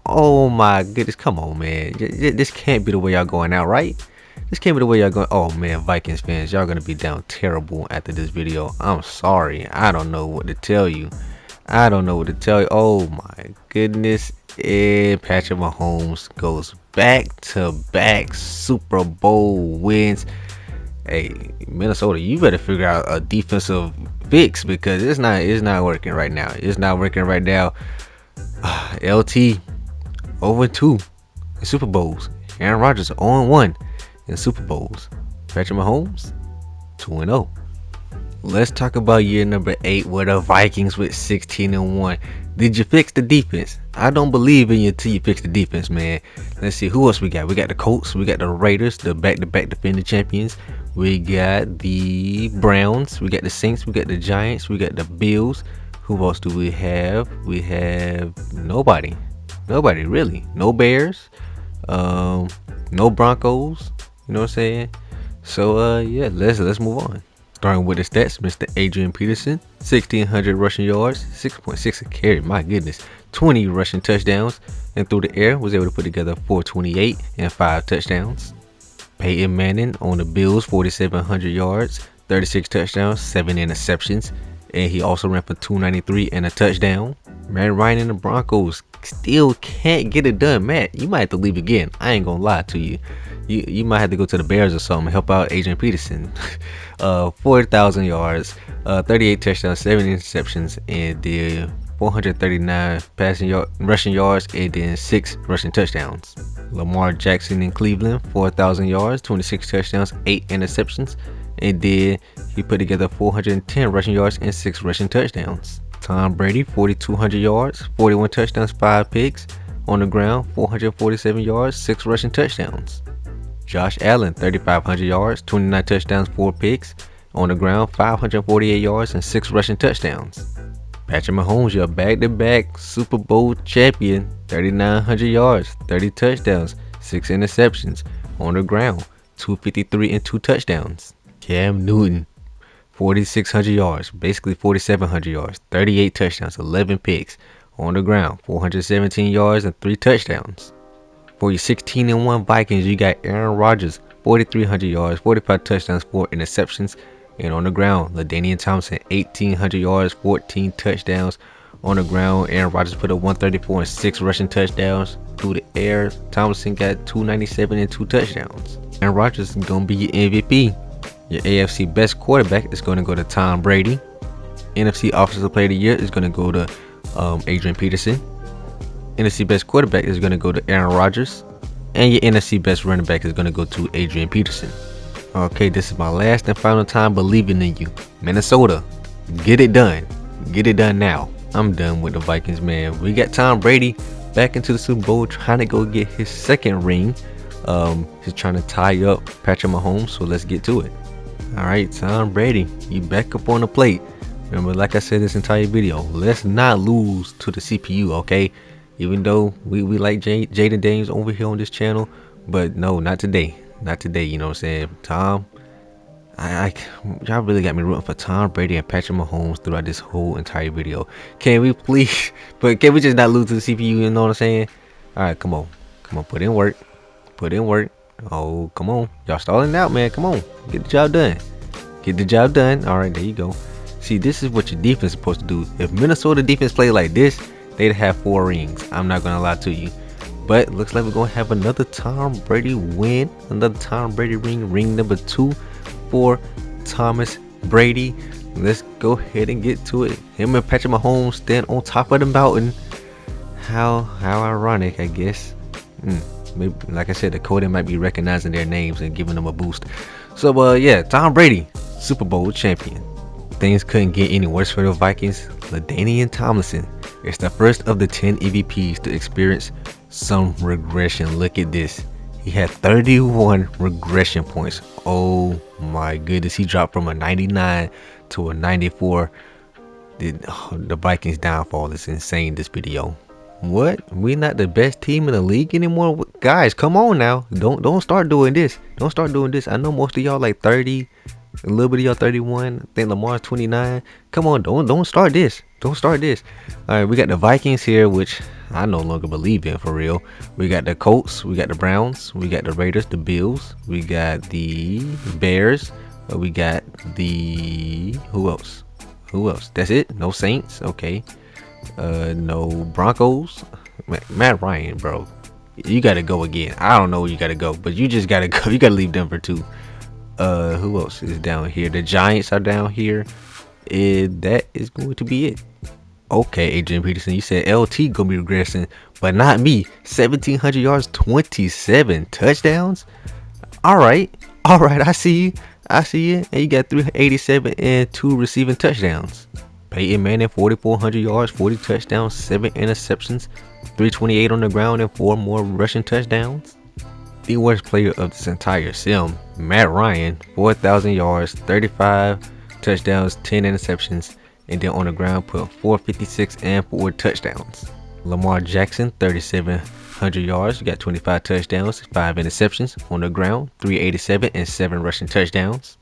Speaker 1: Oh my goodness, come on, man. This can't be the way y'all going out, right? This can't be the way y'all going. Oh man, Vikings fans, y'all gonna be down terrible after this video. I'm sorry. I don't know what to tell you. Oh my goodness. And Patrick Mahomes goes back-to-back Super Bowl wins. Hey, Minnesota, you better figure out a defensive fix, because it's not working right now. LT 0-2 in Super Bowls. Aaron Rodgers 0-1. in Super Bowls. Patrick Mahomes, 2-0. Let's talk about year number 8 with the Vikings with 16-1. Did you fix the defense? I don't believe in you until you fix the defense, man. Let's see who else we got. We got the Colts, we got the Raiders, the back-to-back defending champions. We got the Browns, we got the Saints, we got the Giants, we got the Bills. Who else do we have? We have nobody. Nobody really. No Bears. No Broncos. You know what I'm saying? So yeah, let's move on. Starting with the stats, Mr. Adrian Peterson, 1,600 rushing yards, 6.6 a carry, my goodness, 20 rushing touchdowns, and through the air was able to put together 428 and 5 touchdowns. Peyton Manning on the Bills, 4,700 yards, 36 touchdowns, 7 interceptions, and he also ran for 293 and a touchdown. Matt Ryan and the Broncos still can't get it done. Matt, you might have to leave again. I ain't gonna lie to you. You might have to go to the Bears or something and help out Adrian Peterson. 4,000 yards, 38 touchdowns, 7 interceptions, and then 439 rushing yards, and then 6 rushing touchdowns. Lamar Jackson in Cleveland, 4,000 yards, 26 touchdowns, 8 interceptions, and then he put together 410 rushing yards and 6 rushing touchdowns. Tom Brady, 4,200 yards, 41 touchdowns, 5 picks. On the ground, 447 yards, 6 rushing touchdowns. Josh Allen, 3,500 yards, 29 touchdowns, 4 picks. On the ground, 548 yards and 6 rushing touchdowns. Patrick Mahomes, your back-to-back Super Bowl champion, 3,900 yards, 30 touchdowns, 6 interceptions. On the ground, 253 and 2 touchdowns. Cam Newton, 4,600 yards, basically 4,700 yards, 38 touchdowns, 11 picks. On the ground, 417 yards and 3 touchdowns. For your 16-1 Vikings, you got Aaron Rodgers, 4,300 yards, 45 touchdowns, 4 interceptions. And on the ground, LaDainian Thompson, 1,800 yards, 14 touchdowns. On the ground, Aaron Rodgers put up 134 and 6 rushing touchdowns. Through the air, Thompson got 297 and 2 touchdowns. Aaron Rodgers is going to be your MVP. Your AFC best quarterback is going to go to Tom Brady. NFC Offensive Player of the Year is going to go to Adrian Peterson. NFC best quarterback is going to go to Aaron Rodgers. And your NFC best running back is going to go to Adrian Peterson. Okay, this is my last and final time believing in you. Minnesota, get it done. Get it done now. I'm done with the Vikings, man. We got Tom Brady back into the Super Bowl trying to go get his second ring. He's trying to tie up Patrick Mahomes, so let's get to it. Alright, Tom Brady, you back up on the plate. Remember, like I said this entire video, let's not lose to the CPU, okay? Even though we like Jaden Daniels over here on this channel, but no, not today. Not today, you know what I'm saying? Tom, y'all really got me rooting for Tom Brady and Patrick Mahomes throughout this whole entire video. Can we please, but can we just not lose to the CPU, you know what I'm saying? Alright, come on, put in work. Put in work. Oh, come on. Y'all stalling out, man. Come on. Get the job done. Get the job done. All right, there you go. See, this is what your defense is supposed to do. If Minnesota defense played like this, they'd have 4 rings. I'm not going to lie to you. But looks like we're going to have another Tom Brady win. Another Tom Brady ring number 2 for Thomas Brady. Let's go ahead and get to it. Him and Patrick Mahomes stand on top of the mountain. How ironic, I guess. Maybe, like I said, the coding might be recognizing their names and giving them a boost. So yeah, Tom Brady, Super Bowl champion. Things couldn't get any worse for the Vikings. LaDainian Tomlinson is the first of the 10 EVPs to experience some regression. Look at this. He had 31 regression points. Oh my goodness, he dropped from a 99 to a 94. The Vikings downfall is insane, this video. What? We're not the best team in the league anymore? Guys, come on now. Don't start doing this. Don't start doing this. I know most of y'all like 30. A little bit of y'all 31. I think Lamar's 29. Come on, don't start this. Don't start this. Alright, we got the Vikings here, which I no longer believe in for real. We got the Colts, we got the Browns, we got the Raiders, the Bills, we got the Bears, we got the who else? That's it? No Saints, okay. No Broncos. Matt Ryan, bro, you gotta go again. I don't know where you gotta go, but you just gotta go. You gotta leave Denver too. Who else is down here? The Giants are down here. That is going to be it. Okay, Adrian Peterson, you said LT gonna be regressing, but not me. 1,700 yards, 27 touchdowns. All right, I see you. I see you. And you got 387 and 2 receiving touchdowns. Peyton Manning, 4,400 yards, 40 touchdowns, 7 interceptions, 328 on the ground, and 4 more rushing touchdowns. The worst player of this entire sim, Matt Ryan, 4,000 yards, 35 touchdowns, 10 interceptions, and then on the ground put 456 and 4 touchdowns. Lamar Jackson, 3,700 yards, you got 25 touchdowns, 5 interceptions, on the ground 387 and 7 rushing touchdowns.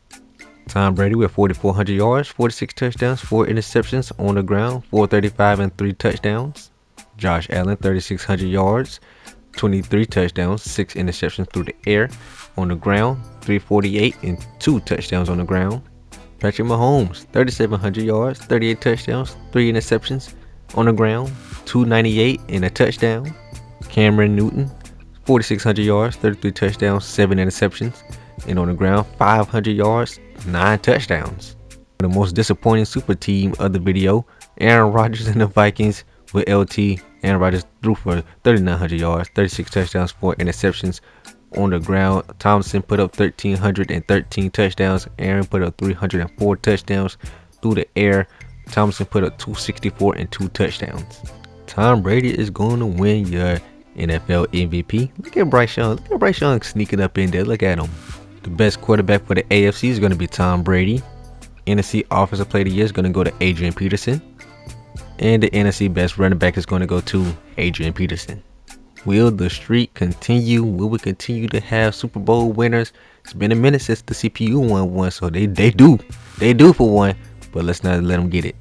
Speaker 1: Tom Brady with 4,400 yards, 46 touchdowns, 4 interceptions, on the ground 435 and 3 touchdowns. Josh Allen, 3,600 yards, 23 touchdowns, 6 interceptions through the air, on the ground 348 and 2 touchdowns on the ground. Patrick Mahomes, 3,700 yards, 38 touchdowns, 3 interceptions, on the ground 298 and a touchdown. Cameron Newton, 4,600 yards, 33 touchdowns, 7 interceptions, and on the ground 500 yards, 9 touchdowns. The most disappointing super team of the video, Aaron Rodgers and the Vikings with LT. Aaron Rodgers threw for 3,900 yards, 36 touchdowns, 4 interceptions. On the ground, Thompson put up 1,313 touchdowns. Aaron put up 304 touchdowns. Through the air, Thompson put up 264 and 2 touchdowns. Tom Brady is going to win your NFL MVP. Look at Bryce Young. Look at Bryce Young sneaking up in there. Look at him. The best quarterback for the AFC is going to be Tom Brady. NFC Offensive Player of the Year is going to go to Adrian Peterson. And the NFC Best Running Back is going to go to Adrian Peterson. Will the streak continue? Will we continue to have Super Bowl winners? It's been a minute since the CPU won one, so they do for one. But let's not let them get it.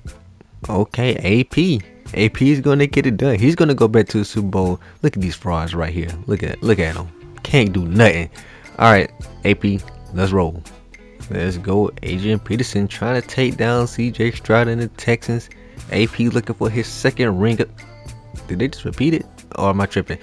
Speaker 1: Okay, AP is going to get it done. He's going to go back to the Super Bowl. Look at these frauds right here. Look at them. Can't do nothing. All right, AP, let's roll. Let's go. Adrian Peterson trying to take down CJ Stroud and the Texans. AP looking for his second ring. Did they just repeat it? Or am I tripping?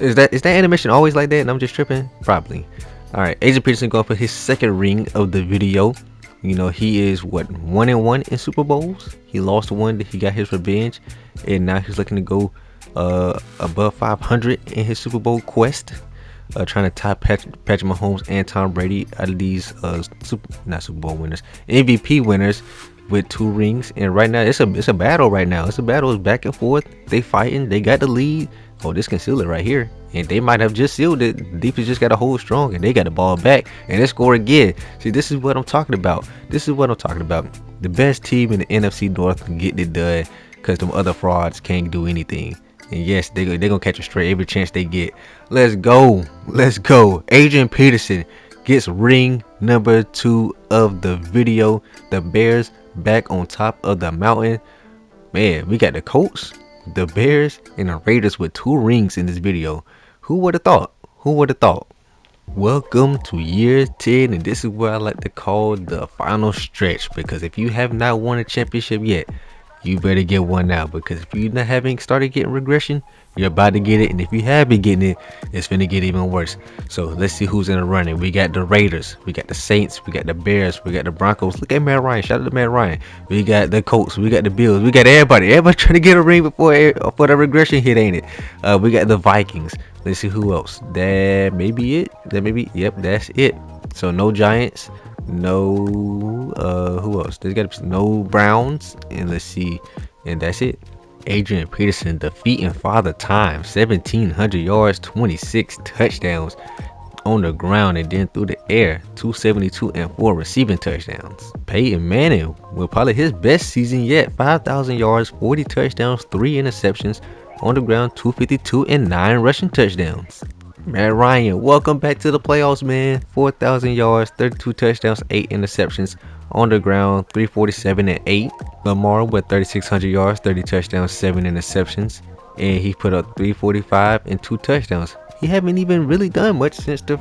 Speaker 1: Is that animation always like that and I'm just tripping? Probably. All right, Adrian Peterson going for his second ring of the video. You know, he is what, 1-1 in Super Bowls. He lost one, he got his revenge, and now he's looking to go above 500 in his Super Bowl quest. Trying to top Patrick Mahomes and Tom Brady out of these not Super Bowl winners, MVP winners with 2 rings. And right now it's a battle right now. It's back and forth. They fighting. They got the lead. Oh, this can seal it right here. And they might have just sealed it. The defense just got to hold strong and they got the ball back and they score again. See, this is what I'm talking about. The best team in the NFC North can get it done because them other frauds can't do anything. And yes, they're going to catch a straight every chance they get. Let's go. Adrian Peterson gets ring number 2 of the video. The Bears back on top of the mountain. Man, we got the Colts, the Bears, and the Raiders with 2 rings in this video. Who would have thought? Welcome to year 10, and this is what I like to call the final stretch, because if you have not won a championship yet, you better get one now, because if you haven't started getting regression, you're about to get it. And if you have been getting it, it's gonna get even worse. So let's see who's in the running. We got the Raiders, we got the Saints, we got the Bears, we got the Broncos. Look at Matt Ryan. Shout out to Matt Ryan. We got the Colts, we got the Bills, we got everybody trying to get a ring before the regression hit, ain't it? We got the Vikings. Let's see who else. That may be it. Yep, that's it. So no Giants, no who else? There's got to be no Browns, and let's see, and that's it. Adrian Peterson defeating Father Time, 1,700 yards, 26 touchdowns on the ground, and then through the air, 272 and 4 receiving touchdowns. Peyton Manning with probably his best season yet, 5,000 yards, 40 touchdowns, 3 interceptions, on the ground 252 and 9 rushing touchdowns. Matt Ryan, welcome back to the playoffs, man. 4,000 yards, 32 touchdowns, 8 interceptions, on the ground 347 and 8. Lamar with 3,600 yards, 30 touchdowns, 7 interceptions, and he put up 345 and 2 touchdowns. He haven't even really done much since the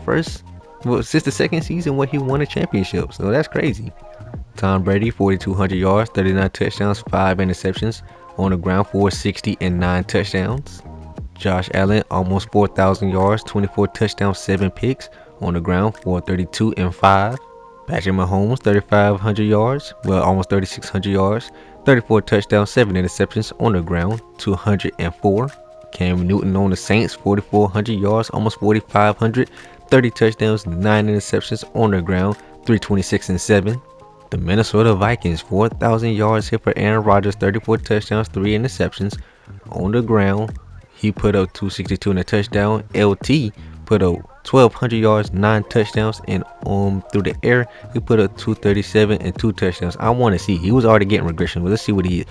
Speaker 1: second season when he won a championship, so that's crazy. Tom Brady, 4,200 yards, 39 touchdowns, 5 interceptions, on the ground 460 and 9 touchdowns. Josh Allen, almost 4,000 yards, 24 touchdowns, 7 picks, on the ground 432 and 5. Patrick Mahomes, 3,500 yards, almost 3,600 yards, 34 touchdowns, 7 interceptions, on the ground 204. Cam Newton on the Saints, 4,400 yards, almost 4,500, 30 touchdowns, 9 interceptions on the ground, 326 and 7. The Minnesota Vikings, 4,000 yards hit for Aaron Rodgers, 34 touchdowns, 3 interceptions on the ground. He put up 262 and a touchdown. LT put up 1,200 yards, 9 touchdowns, and through the air he put up 237 and 2 touchdowns. I want to see. He was already getting regression, but let's see what he is.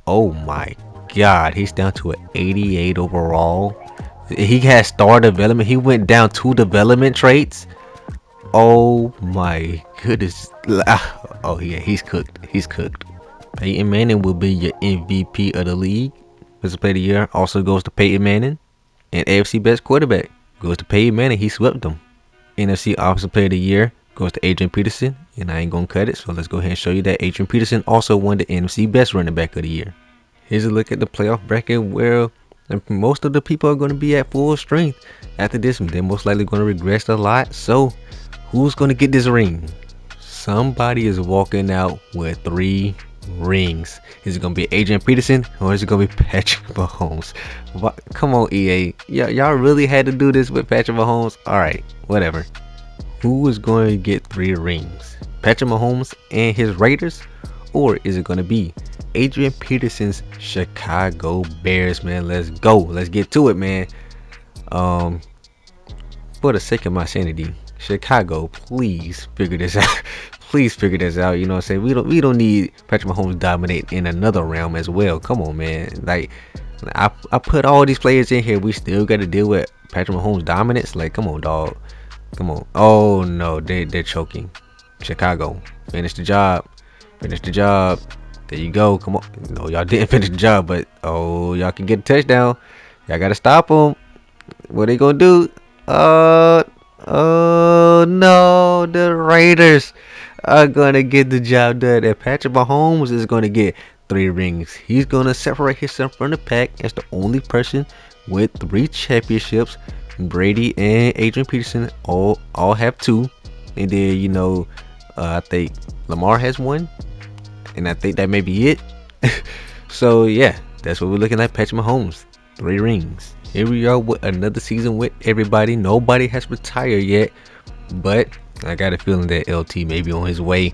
Speaker 1: Oh my God, he's down to an 88 overall. He has star development. He went down 2 development traits. Oh my goodness. Oh yeah, he's cooked. He's cooked. Peyton Manning will be your MVP of the league. Defensive Player of the Year also goes to Peyton Manning. And AFC Best Quarterback goes to Peyton Manning. He swept them. NFC Offensive Player of the Year goes to Adrian Peterson. And I ain't gonna cut it, so let's go ahead and show you that Adrian Peterson also won the NFC Best Running Back of the Year. Here's a look at the playoff bracket where most of the people are going to be at full strength. After this, they're most likely going to regress a lot. So who's going to get this ring? Somebody is walking out with 3 rings. Is it going to be Adrian Peterson or is it going to be Patrick Mahomes? Come on, EA. Y'all really had to do this with Patrick Mahomes? Alright, whatever. Who is going to get 3 rings? Patrick Mahomes and his Raiders? Or is it going to be Adrian Peterson's Chicago Bears, man? Let's go. Let's get to it, man. For the sake of my sanity, Chicago, please figure this out. Please figure this out. You know what I'm saying? We don't need Patrick Mahomes dominate in another realm as well. Come on, man. Like I put all these players in here. We still got to deal with Patrick Mahomes dominance. Like, come on, dog. Come on. Oh no, they're choking. Chicago, finish the job. Finish the job. There you go. Come on. No, y'all didn't finish the job, but oh, y'all can get a touchdown. Y'all gotta stop them. What they gonna do? Oh no, the Raiders are gonna get the job done. And Patrick Mahomes is gonna get 3 rings. He's gonna separate himself from the pack as the only person with 3 championships. Brady and Adrian Peterson all have 2, and then I think Lamar has 1. And I think that may be it. So yeah, that's what we're looking at. Patrick Mahomes, 3 rings. Here we are with another season with everybody. Nobody has retired yet, but I got a feeling that LT may be on his way.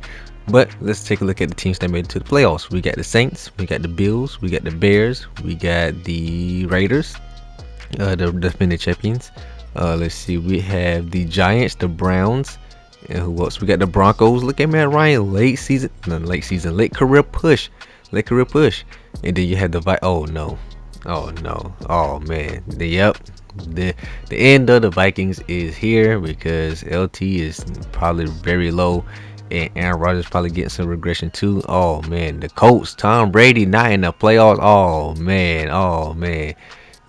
Speaker 1: But let's take a look at the teams that made it to the playoffs. We got the Saints, we got the Bills, we got the Bears, we got the Raiders, the defending champions. Let's see, we have the Giants, the Browns. And who else? We got the Broncos. Look at Matt Ryan, late career push. And then you had the oh man, the end of the Vikings is here because LT is probably very low, and Aaron Rodgers probably getting some regression too. Oh man, the Colts, Tom Brady not in the playoffs. Oh man,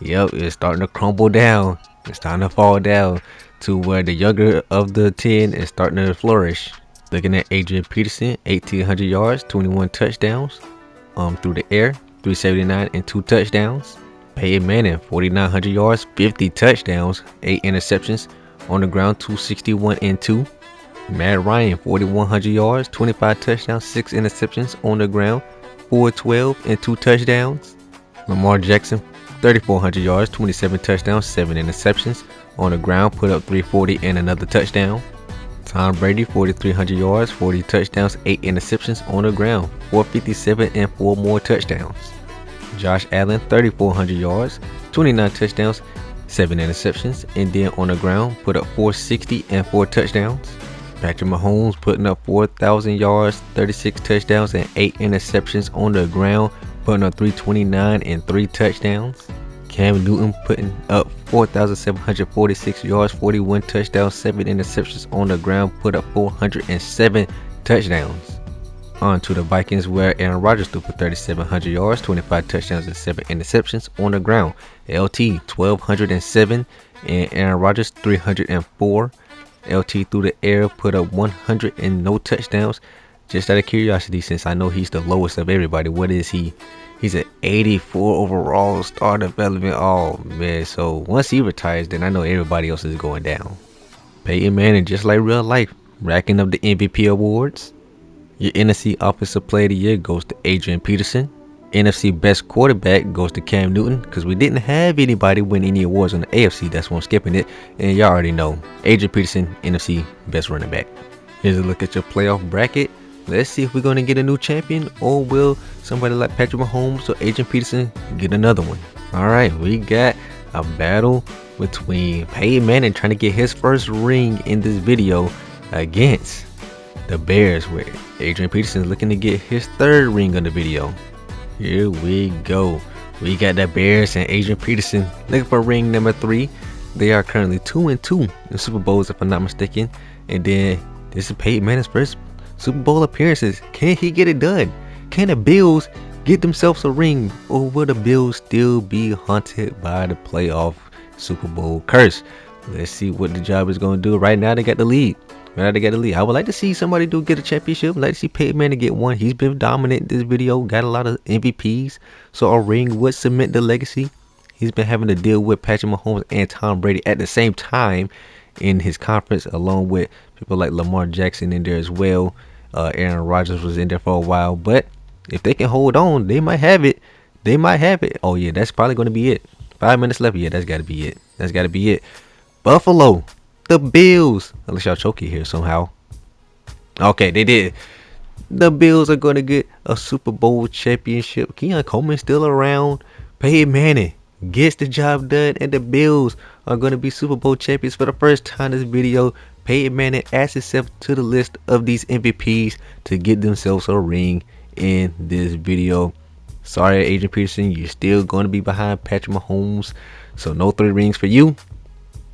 Speaker 1: yep, it's starting to crumble down. It's time to fall down to where the younger of the 10 is starting to flourish. Looking at Adrian Peterson, 1,800 yards, 21 touchdowns through the air, 379 and 2 touchdowns. Peyton Manning, 4,900 yards, 50 touchdowns, 8 interceptions on the ground, 261 and 2. Matt Ryan, 4,100 yards, 25 touchdowns, 6 interceptions on the ground, 412 and 2 touchdowns. Lamar Jackson, 3,400 yards, 27 touchdowns, 7 interceptions on the ground, put up 340 and another touchdown. Tom Brady, 4,300 yards, 40 touchdowns, 8 interceptions on the ground, 457 and 4 more touchdowns. Josh Allen, 3,400 yards, 29 touchdowns, 7 interceptions, and then on the ground, put up 460 and 4 touchdowns. Patrick Mahomes putting up 4,000 yards, 36 touchdowns, and 8 interceptions on the ground, putting up 329 and 3 touchdowns. Cam Newton putting up 4,746 yards, 41 touchdowns, 7 interceptions on the ground, put up 407 touchdowns. On to the Vikings, where Aaron Rodgers threw for 3,700 yards, 25 touchdowns, and 7 interceptions on the ground. LT 1,207 and Aaron Rodgers 304. LT through the air put up 100 and no touchdowns. Just out of curiosity, since I know he's the lowest of everybody, what is he? He's at 84 overall star development. Oh man, so once he retires, then I know everybody else is going down. Peyton Manning, just like real life, racking up the MVP awards. Your NFC Offensive Player of the Year goes to Adrian Peterson. NFC best quarterback goes to Cam Newton because we didn't have anybody win any awards on the AFC. That's why I'm skipping it. And y'all already know Adrian Peterson, NFC best running back. Here's a look at your playoff bracket. Let's see if we're going to get a new champion, or will somebody like Patrick Mahomes or Adrian Peterson get another one. Alright, we got a battle between Peyton Manning trying to get his first ring in this video against the Bears, where Adrian Peterson is looking to get his third ring on the video. Here we go. We got the Bears and Adrian Peterson looking for ring number 3. They are currently 2-2 in Super Bowls, if I'm not mistaken. And then this is Peyton Manning's first Super Bowl appearances. Can he get it done? Can the Bills get themselves a ring, or will the Bills still be haunted by the playoff Super Bowl curse? Let's see what the job is going to do. Right now they got the lead. I would like to see somebody get a championship. I'd like to see Peyton Manning get one. He's been dominant in this video. Got a lot of MVPs. So a ring would cement the legacy. He's been having to deal with Patrick Mahomes and Tom Brady at the same time in his conference, along with people like Lamar Jackson in there as well. Aaron Rodgers was in there for a while. But if they can hold on, they might have it. Oh, yeah, that's probably going to be it. 5 minutes left. Yeah, that's got to be it. Buffalo. The Bills, unless y'all choke it here somehow. Okay, they did. The Bills are going to get a Super Bowl championship. Keon Coleman still around. Peyton Manning gets the job done, and the Bills are going to be Super Bowl champions for the first time in this video. Peyton Manning adds himself to the list of these MVPs to get themselves a ring in this video. Sorry, Adrian Peterson, you're still going to be behind Patrick Mahomes, so no 3 rings for you.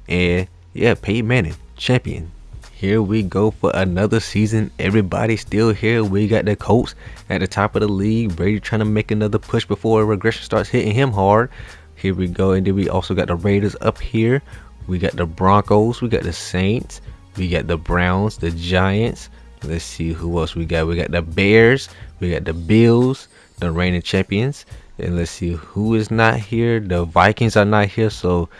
Speaker 1: And yeah, Peyton Manning, champion. Here we go for another season. Everybody still here. We got the Colts at the top of the league. Brady trying to make another push before regression starts hitting him hard. Here we go. And then we also got the Raiders up here. We got the Broncos. We got the Saints. We got the Browns, the Giants. Let's see who else we got. We got the Bears. We got the Bills, the reigning champions. And let's see who is not here. The Vikings are not here. So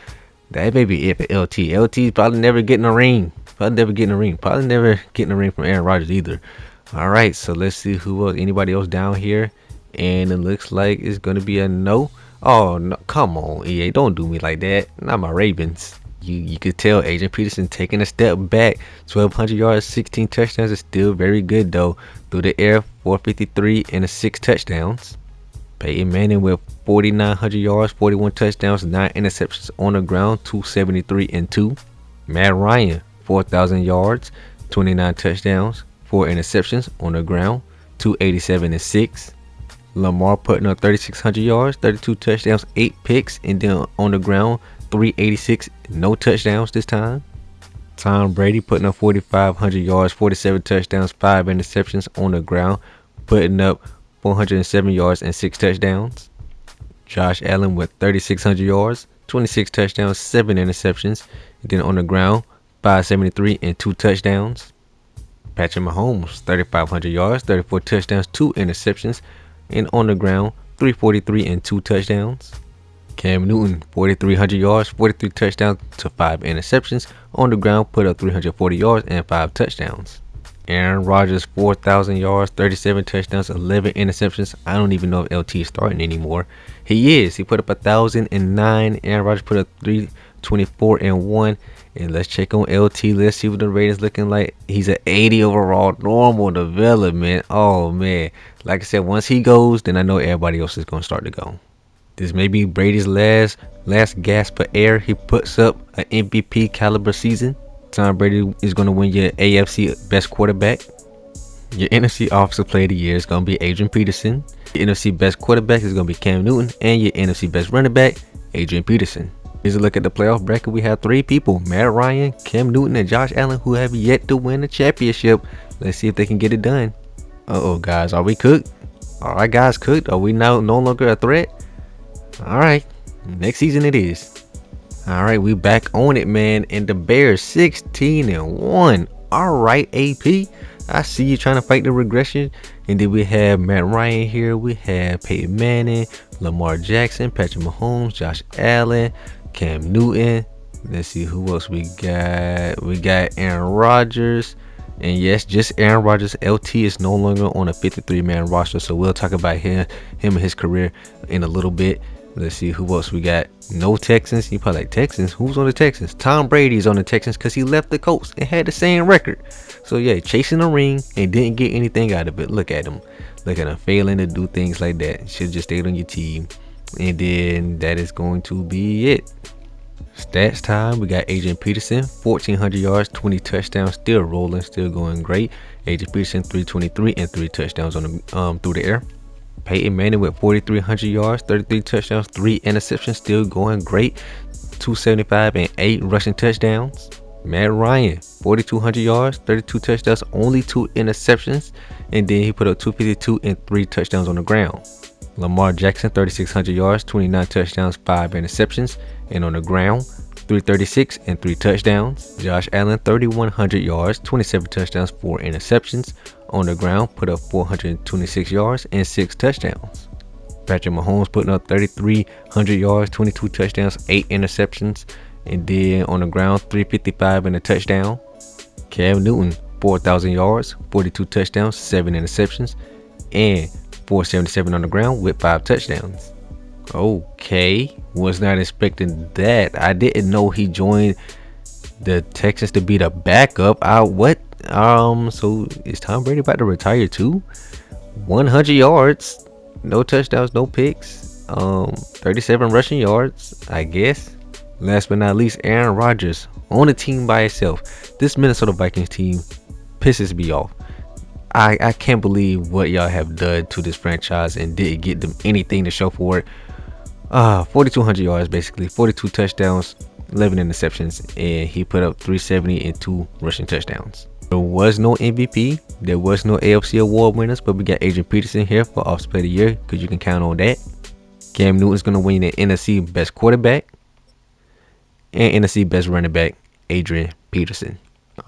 Speaker 1: that may be it for LT. LT's probably never getting a ring. Probably never getting a ring from Aaron Rodgers either. Alright, so let's see who else. Anybody else down here? And it looks like it's going to be a no. Oh, no. Come on, EA. Don't do me like that. Not my Ravens. You could tell Adrian Peterson taking a step back. 1,200 yards, 16 touchdowns is still very good, though. Through the air, 453 and 6 touchdowns. Peyton Manning with 4,900 yards, 41 touchdowns, 9 interceptions on the ground, 273 and 2. Matt Ryan, 4,000 yards, 29 touchdowns, 4 interceptions on the ground, 287 and 6. Lamar putting up 3,600 yards, 32 touchdowns, 8 picks, and then on the ground, 386, no touchdowns this time. Tom Brady putting up 4,500 yards, 47 touchdowns, 5 interceptions on the ground, putting up 407 yards and 6 touchdowns. Josh Allen with 3,600 yards, 26 touchdowns, 7 interceptions. And then on the ground, 573 and 2 touchdowns. Patrick Mahomes, 3,500 yards, 34 touchdowns, 2 interceptions. And on the ground, 343 and 2 touchdowns. Cam Newton, 4,300 yards, 43 touchdowns to 5 interceptions. On the ground, put up 340 yards and 5 touchdowns. Aaron Rodgers, 4,000 yards, 37 touchdowns, 11 interceptions. I don't even know if LT is starting anymore. He is. He put up 1,009. Aaron Rodgers put up 324 and 1. And let's check on LT. Let's see what the ratings looking like. He's an 80 overall, normal development. Oh man, like I said, once he goes, then I know everybody else is going to start to go. This may be Brady's last gasp for air. He puts up an MVP caliber season. Tom Brady is going to win your AFC best quarterback. Your NFC offensive player of the year is going to be Adrian Peterson. Your NFC best quarterback is going to be Cam Newton. And your NFC best running back, Adrian Peterson. Here's a look at the playoff bracket. We have 3 people, Matt Ryan, Cam Newton, and Josh Allen, who have yet to win a championship. Let's see if they can get it done. Uh-oh, guys. Are we cooked? All right, guys, cooked. Are we now no longer a threat? All right. Next season it is. All right, we back on it, man. And the Bears 16 and 1. All right, AP. I see you trying to fight the regression. And then we have Matt Ryan here. We have Peyton Manning, Lamar Jackson, Patrick Mahomes, Josh Allen, Cam Newton. Let's see who else we got. We got Aaron Rodgers. And yes, just Aaron Rodgers. LT is no longer on a 53-man roster, so we'll talk about him and his career in a little bit. Let's see who else we got. No Texans. You probably like, Texans? Who's on the Texans? Tom Brady's on the Texans because he left the Colts and had the same record. So yeah, chasing a ring and didn't get anything out of it. Look at him. Look at him failing to do things like that. Should just stayed on your team. And then that is going to be it. Stats time, we got Adrian Peterson, 1,400 yards, 20 touchdowns, still rolling, still going great. Adrian Peterson, 323 and 3 touchdowns on the through the air. Peyton Manning with 4,300 yards, 33 touchdowns, 3 interceptions, still going great. 275 and 8 rushing touchdowns. Matt Ryan, 4,200 yards, 32 touchdowns, only 2 interceptions, and then he put up 252 and 3 touchdowns on the ground. Lamar Jackson, 3,600 yards, 29 touchdowns, 5 interceptions, and on the ground, 336 and 3 touchdowns. Josh Allen, 3,100 yards, 27 touchdowns, 4 interceptions. On the ground, put up 426 yards and 6 touchdowns. Patrick Mahomes putting up 3,300 yards, 22 touchdowns, 8 interceptions, and then on the ground, 355 and a touchdown. Cam Newton, 4,000 yards, 42 touchdowns, 7 interceptions, and 477 on the ground with 5 touchdowns. Okay, was not expecting that. I didn't know he joined the Texans to be the backup. So is Tom Brady about to retire too? 100 yards, no touchdowns, no picks, 37 rushing yards, I guess. Last but not least, Aaron Rodgers on the team by himself. This Minnesota Vikings team pisses me off. I can't believe what y'all have done to this franchise and didn't get them anything to show for it. 4,200 yards basically, 42 touchdowns, 11 interceptions, and he put up 370 and 2 rushing touchdowns. There was no MVP, there was no AFC award winners, but we got Adrian Peterson here for Offensive Player of the Year because you can count on that. Cam Newton's going to win the NFC Best Quarterback and NFC Best Running Back, Adrian Peterson.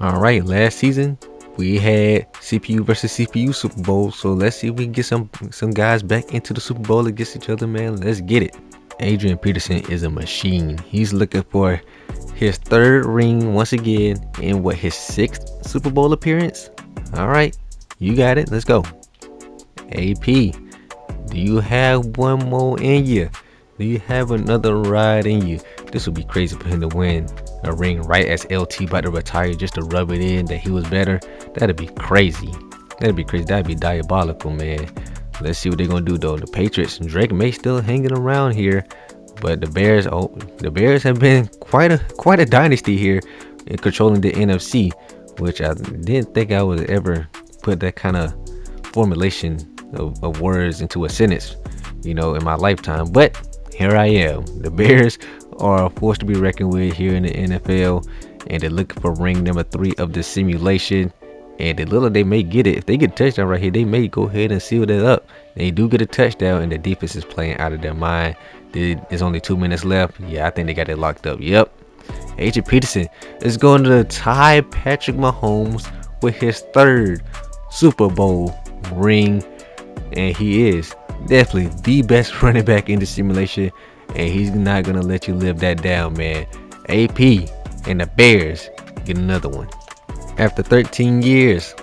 Speaker 1: Alright, last season we had CPU versus CPU Super Bowl, so let's see if we can get some guys back into the Super Bowl against each other, man. Let's get it. Adrian Peterson is a machine. He's looking for his 3rd ring once again in his 6th Super Bowl appearance. Alright, you got it. Let's go. AP, do you have one more in you? Do you have another ride in you? This would be crazy for him to win a ring right as LT about to retire, just to rub it in that he was better. That'd be crazy. That'd be diabolical, man. Let's see what they're gonna do though. The Patriots and Drake May still hanging around here, but the Bears have been quite a dynasty here in controlling the NFC, which I didn't think I would ever put that kind of formulation of words into a sentence, in my lifetime. But here I am. The Bears are a force to be reckoned with here in the NFL, and they're looking for ring number 3 of the simulation. And they may get it. If they get a touchdown right here, they may go ahead and seal that up. They do get a touchdown, and the defense is playing out of their mind. There's only 2 minutes left. Yeah, I think they got it locked up. Yep. Adrian Peterson is going to tie Patrick Mahomes with his 3rd Super Bowl ring, and he is definitely the best running back in the simulation, and he's not gonna let you live that down, man. AP and the Bears get another one. After 13 years,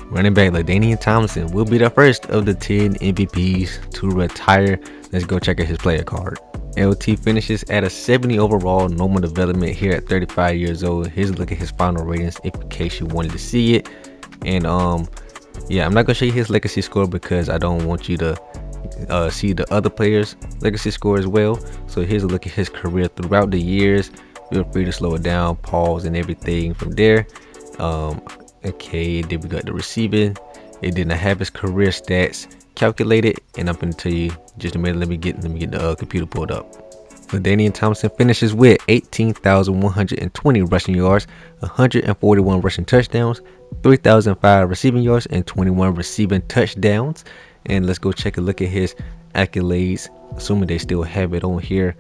Speaker 1: running back LaDainian Tomlinson will be the first of the 10 MVPs to retire. Let's go check out his player card. LT finishes at a 70 overall, normal development here at 35 years old. Here's a look at his final ratings in case you wanted to see it. And yeah, I'm not gonna show you his legacy score because I don't want you to see the other players' legacy score as well. So here's a look at his career throughout the years. Feel free to slow it down, pause, and everything from there. Okay, then we got the receiving. It didn't have his career stats calculated, and I'm gonna tell you just a minute. Let me get the computer pulled up. LaDainian Tomlinson finishes with 18,120 rushing yards, 141 rushing touchdowns, 3,005 receiving yards, and 21 receiving touchdowns. And let's go check a look at his accolades, assuming they still have it on here.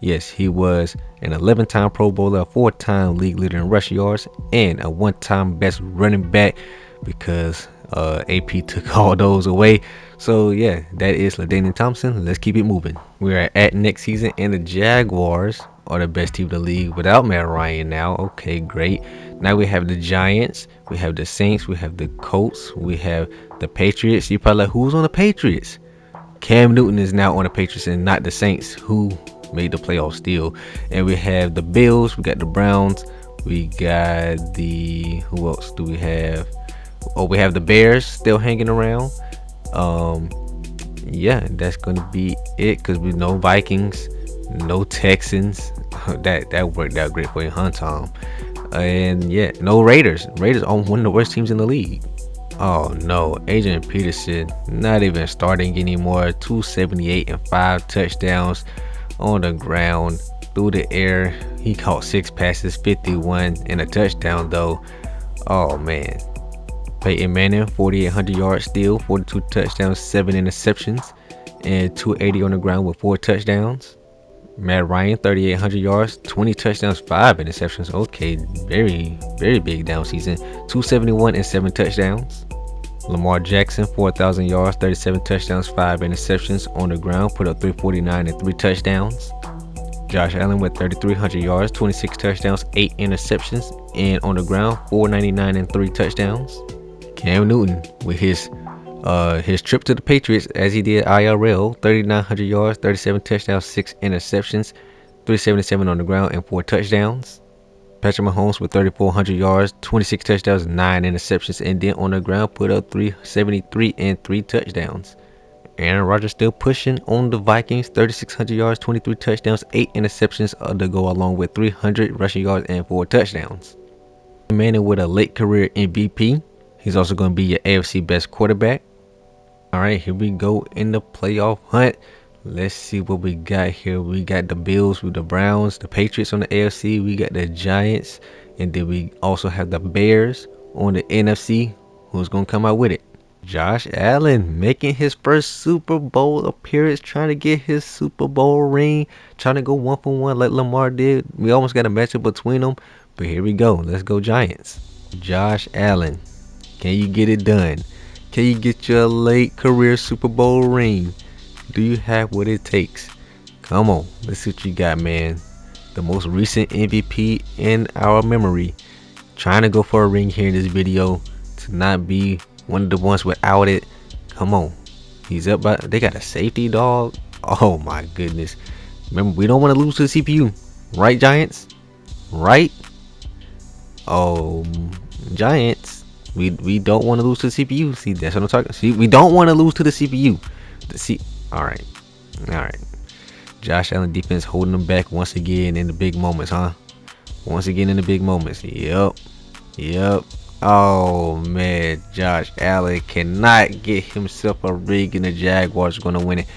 Speaker 1: Yes, he was an 11-time Pro Bowler, a 4-time league leader in rush yards, and a 1-time best running back because AP took all those away. So yeah, that is LaDainian Tomlinson. Let's keep it moving. We're at next season, and the Jaguars are the best team in the league without Matt Ryan now. Okay, great. Now we have the Giants, we have the Saints, we have the Colts, we have the Patriots. You probably like, who's on the Patriots? Cam Newton is now on the Patriots and not the Saints, who made the playoffs still. And we have the Bills, we got the Browns, we got the, who else do we have? Oh, we have the Bears still hanging around. Yeah, that's gonna be it, because we know Vikings, no Texans. that worked out great for you, huh, Tom? And yeah, no Raiders. Raiders are one of the worst teams in the league. Oh no, Adrian Peterson not even starting anymore. 278 and 5 touchdowns on the ground, through the air. He caught 6 passes, 51 and a touchdown though. Oh man. Peyton Manning, 4,800 yards still, 42 touchdowns, 7 interceptions, and 280 on the ground with 4 touchdowns. Matt Ryan, 3,800 yards, 20 touchdowns, 5 interceptions. Okay, very, very big down season. 271 and 7 touchdowns. Lamar Jackson, 4,000 yards, 37 touchdowns, 5 interceptions on the ground, put up 349 and 3 touchdowns. Josh Allen with 3,300 yards, 26 touchdowns, 8 interceptions, and on the ground, 499 and 3 touchdowns. Cam Newton with his trip to the Patriots, as he did IRL, 3,900 yards, 37 touchdowns, 6 interceptions, 377 on the ground, and 4 touchdowns. Patrick Mahomes with 3,400 yards, 26 touchdowns, 9 interceptions, and then on the ground put up 373 and 3 touchdowns. Aaron Rodgers still pushing on the Vikings, 3,600 yards, 23 touchdowns, 8 interceptions to go along with 300 rushing yards and 4 touchdowns. Manning with a late career MVP. He's also going to be your AFC best quarterback. All right, here we go in the playoff hunt. Let's see what we got here. We got the Bills with the Browns, the Patriots on the AFC. We got the Giants, and then we also have the Bears on the NFC. Who's going to come out with it? Josh Allen making his first Super Bowl appearance, trying to get his Super Bowl ring, trying to go 1-for-1 like Lamar did. We almost got a matchup between them, but here we go. Let's go Giants. Josh Allen, can you get it done? Can you get your late career Super Bowl ring? Do you have what it takes? Come on, let's see what you got, man. The most recent MVP in our memory, trying to go for a ring here in this video, to not be one of the ones without it. Come on, he's up by, they got a safety dog. Oh my goodness. Remember, we don't want to lose to the CPU, right, Giants? Right? Oh, Giants, we don't want to lose to the CPU. See, that's what I'm talking. See, we don't want to lose to the CPU. All right. Josh Allen defense holding them back once again in the big moments, huh? Once again in the big moments. Yep. Oh man, Josh Allen cannot get himself a ring, and the Jaguars are gonna win it.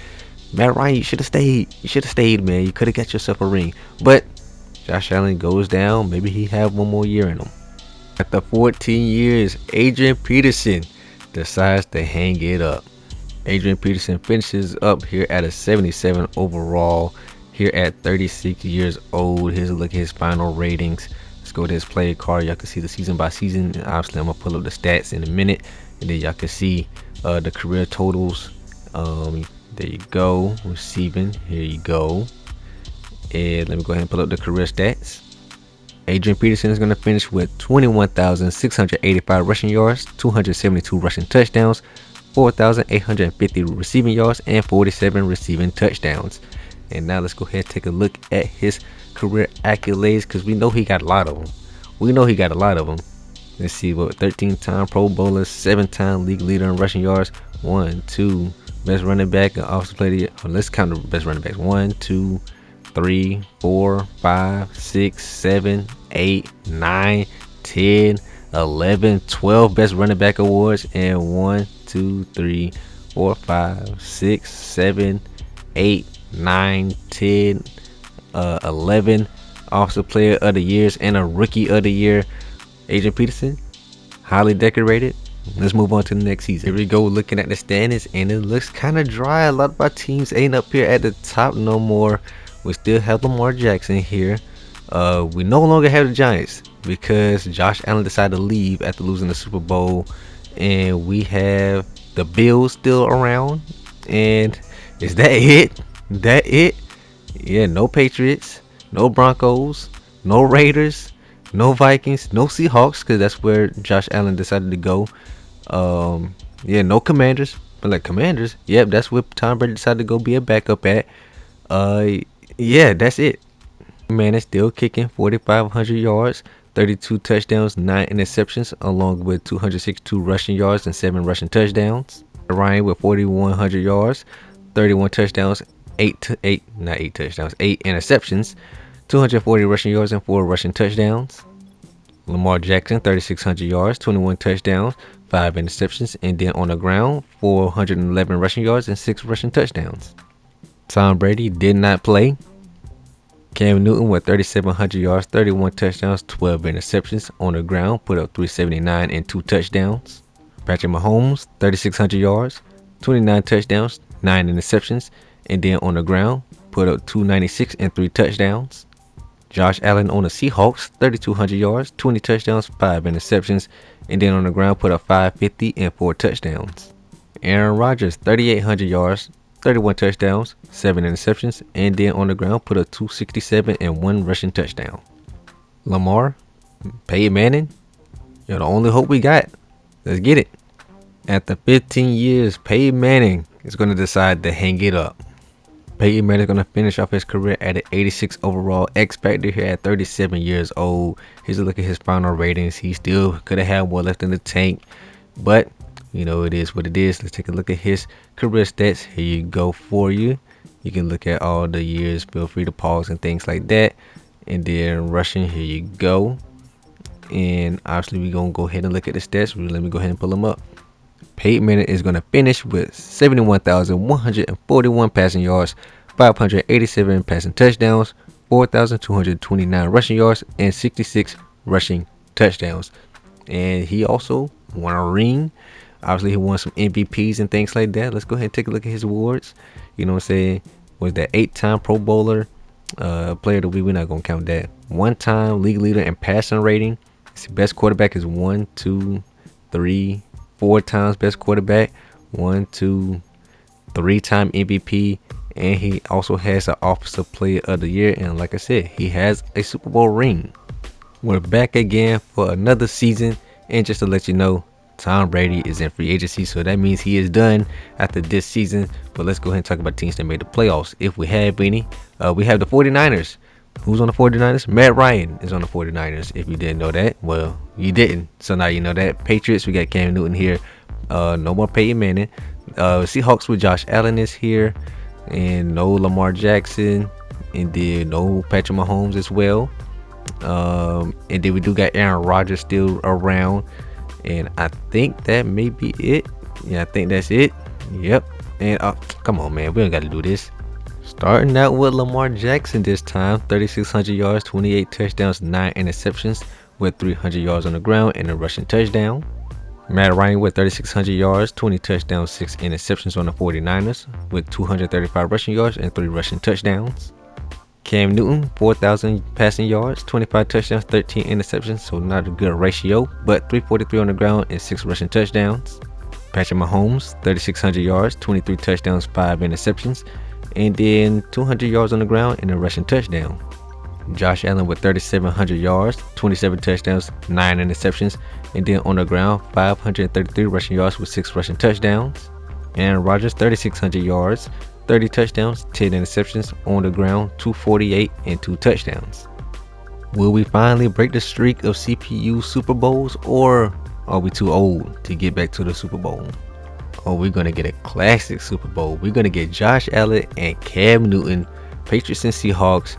Speaker 1: Matt Ryan, you should have stayed. You should have stayed, man. You could have got yourself a ring. But Josh Allen goes down. Maybe he have one more year in him. After 14 years, Adrian Peterson decides to hang it up. Adrian Peterson finishes up here at a 77 overall, here at 36 years old. Here's a look at his final ratings. Let's go to his play card. Y'all can see the season by season. Obviously, I'm gonna pull up the stats in a minute, and then y'all can see the career totals. There you go. Receiving. Here you go. And let me go ahead and pull up the career stats. Adrian Peterson is going to finish with 21,685 rushing yards, 272 rushing touchdowns, 4,850 receiving yards, and 47 receiving touchdowns. And now let's go ahead and take a look at his career accolades, because we know he got a lot of them. Let's see, what, 13-time Pro Bowler, 7-time league leader in rushing yards, 1, 2, best running back, and also played. Let's count the best running backs. 1, 2, 3, 4, 5, 6, 7, 8, 9, 10, 11, 12 best running back awards, and 1, 2, 3, 4, 5, 6, 7, 8, 9, 10, 11 offensive player of the years and a rookie of the year. Adrian Peterson, highly decorated. Let's move on to the next season. Here we go, looking at the standings, and it looks kind of dry. A lot of our teams ain't up here at the top no more. We still have Lamar Jackson here. We no longer have the Giants because Josh Allen decided to leave after losing the Super Bowl. And we have the Bills still around. And is that it? Yeah, no Patriots, no Broncos, no Raiders, no Vikings, no Seahawks, because that's where Josh Allen decided to go. Yeah, no Commanders. But like Commanders, yep, that's where Tom Brady decided to go be a backup at. Yeah, that's it. Man is still kicking 4,500 yards, 32 touchdowns, 9 interceptions, along with 262 rushing yards and 7 rushing touchdowns. Ryan with 4,100 yards, 31 touchdowns, 8 interceptions, 240 rushing yards and 4 rushing touchdowns. Lamar Jackson, 3,600 yards, 21 touchdowns, 5 interceptions, and then on the ground, 411 rushing yards and 6 rushing touchdowns. Tom Brady did not play. Cam Newton with 3,700 yards, 31 touchdowns, 12 interceptions, on the ground, put up 379 and 2 touchdowns. Patrick Mahomes, 3,600 yards, 29 touchdowns, 9 interceptions, and then on the ground, put up 296 and 3 touchdowns. Josh Allen on the Seahawks, 3,200 yards, 20 touchdowns, 5 interceptions, and then on the ground, put up 550 and 4 touchdowns. Aaron Rodgers, 3,800 yards, 31 touchdowns, 7 interceptions, and then on the ground, put up 267 and 1 rushing touchdown. Lamar, Peyton Manning, you're the only hope we got. Let's get it. After 15 years, Peyton Manning is going to decide to hang it up. Peyton Manning is going to finish off his career at an 86 overall X Factor here at 37 years old. Here's a look at his final ratings. He still could have had more left in the tank, but you know, it is what it is. Let's take a look at his career stats. Here you go for you. You can look at all the years. Feel free to pause and things like that. And then rushing, here you go. And obviously, we're going to go ahead and look at the stats. Let me go ahead and pull them up. Peyton Manning is going to finish with 71,141 passing yards, 587 passing touchdowns, 4,229 rushing yards, and 66 rushing touchdowns. And he also won a ring. Obviously, he won some MVPs and things like that. Let's go ahead and take a look at his awards. You know what I'm saying? Was that 8-time Pro Bowler, player of the week? We're not going to count that. 1-time league leader in passing rating. His best quarterback is 1, 2, 3, 4 times best quarterback. 1, 2, 3-time MVP. And he also has an Offensive Player of the Year. And like I said, he has a Super Bowl ring. We're back again for another season. And just to let you know, Tom Brady is in free agency, so that means he is done after this season. But let's go ahead and talk about teams that made the playoffs, if we have any. We have the 49ers. Who's on the 49ers? Matt Ryan is on the 49ers. If you didn't know that, well, you didn't. So now you know that. Patriots, we got Cam Newton here. No more Peyton Manning. Seahawks with Josh Allen is here. And no Lamar Jackson. And then no Patrick Mahomes as well. And then we do got Aaron Rodgers still around. And I think that may be it. Yeah, I think that's it. Yep. And come on, man. We don't got to do this. Starting out with Lamar Jackson this time. 3,600 yards, 28 touchdowns, 9 interceptions with 300 yards on the ground and a rushing touchdown. Matt Ryan with 3,600 yards, 20 touchdowns, 6 interceptions on the 49ers with 235 rushing yards and 3 rushing touchdowns. Cam Newton, 4,000 passing yards, 25 touchdowns, 13 interceptions, so not a good ratio, but 343 on the ground and 6 rushing touchdowns. Patrick Mahomes, 3,600 yards, 23 touchdowns, 5 interceptions, and then 200 yards on the ground and a rushing touchdown. Josh Allen with 3,700 yards, 27 touchdowns, 9 interceptions, and then on the ground, 533 rushing yards with 6 rushing touchdowns. Aaron Rodgers, 3,600 yards, 30 touchdowns, 10 interceptions, on the ground, 248 and 2 touchdowns. Will we finally break the streak of CPU Super Bowls, or are we too old to get back to the Super Bowl? Or we're going to get a classic Super Bowl. We're going to get Josh Allen and Cam Newton, Patriots and Seahawks,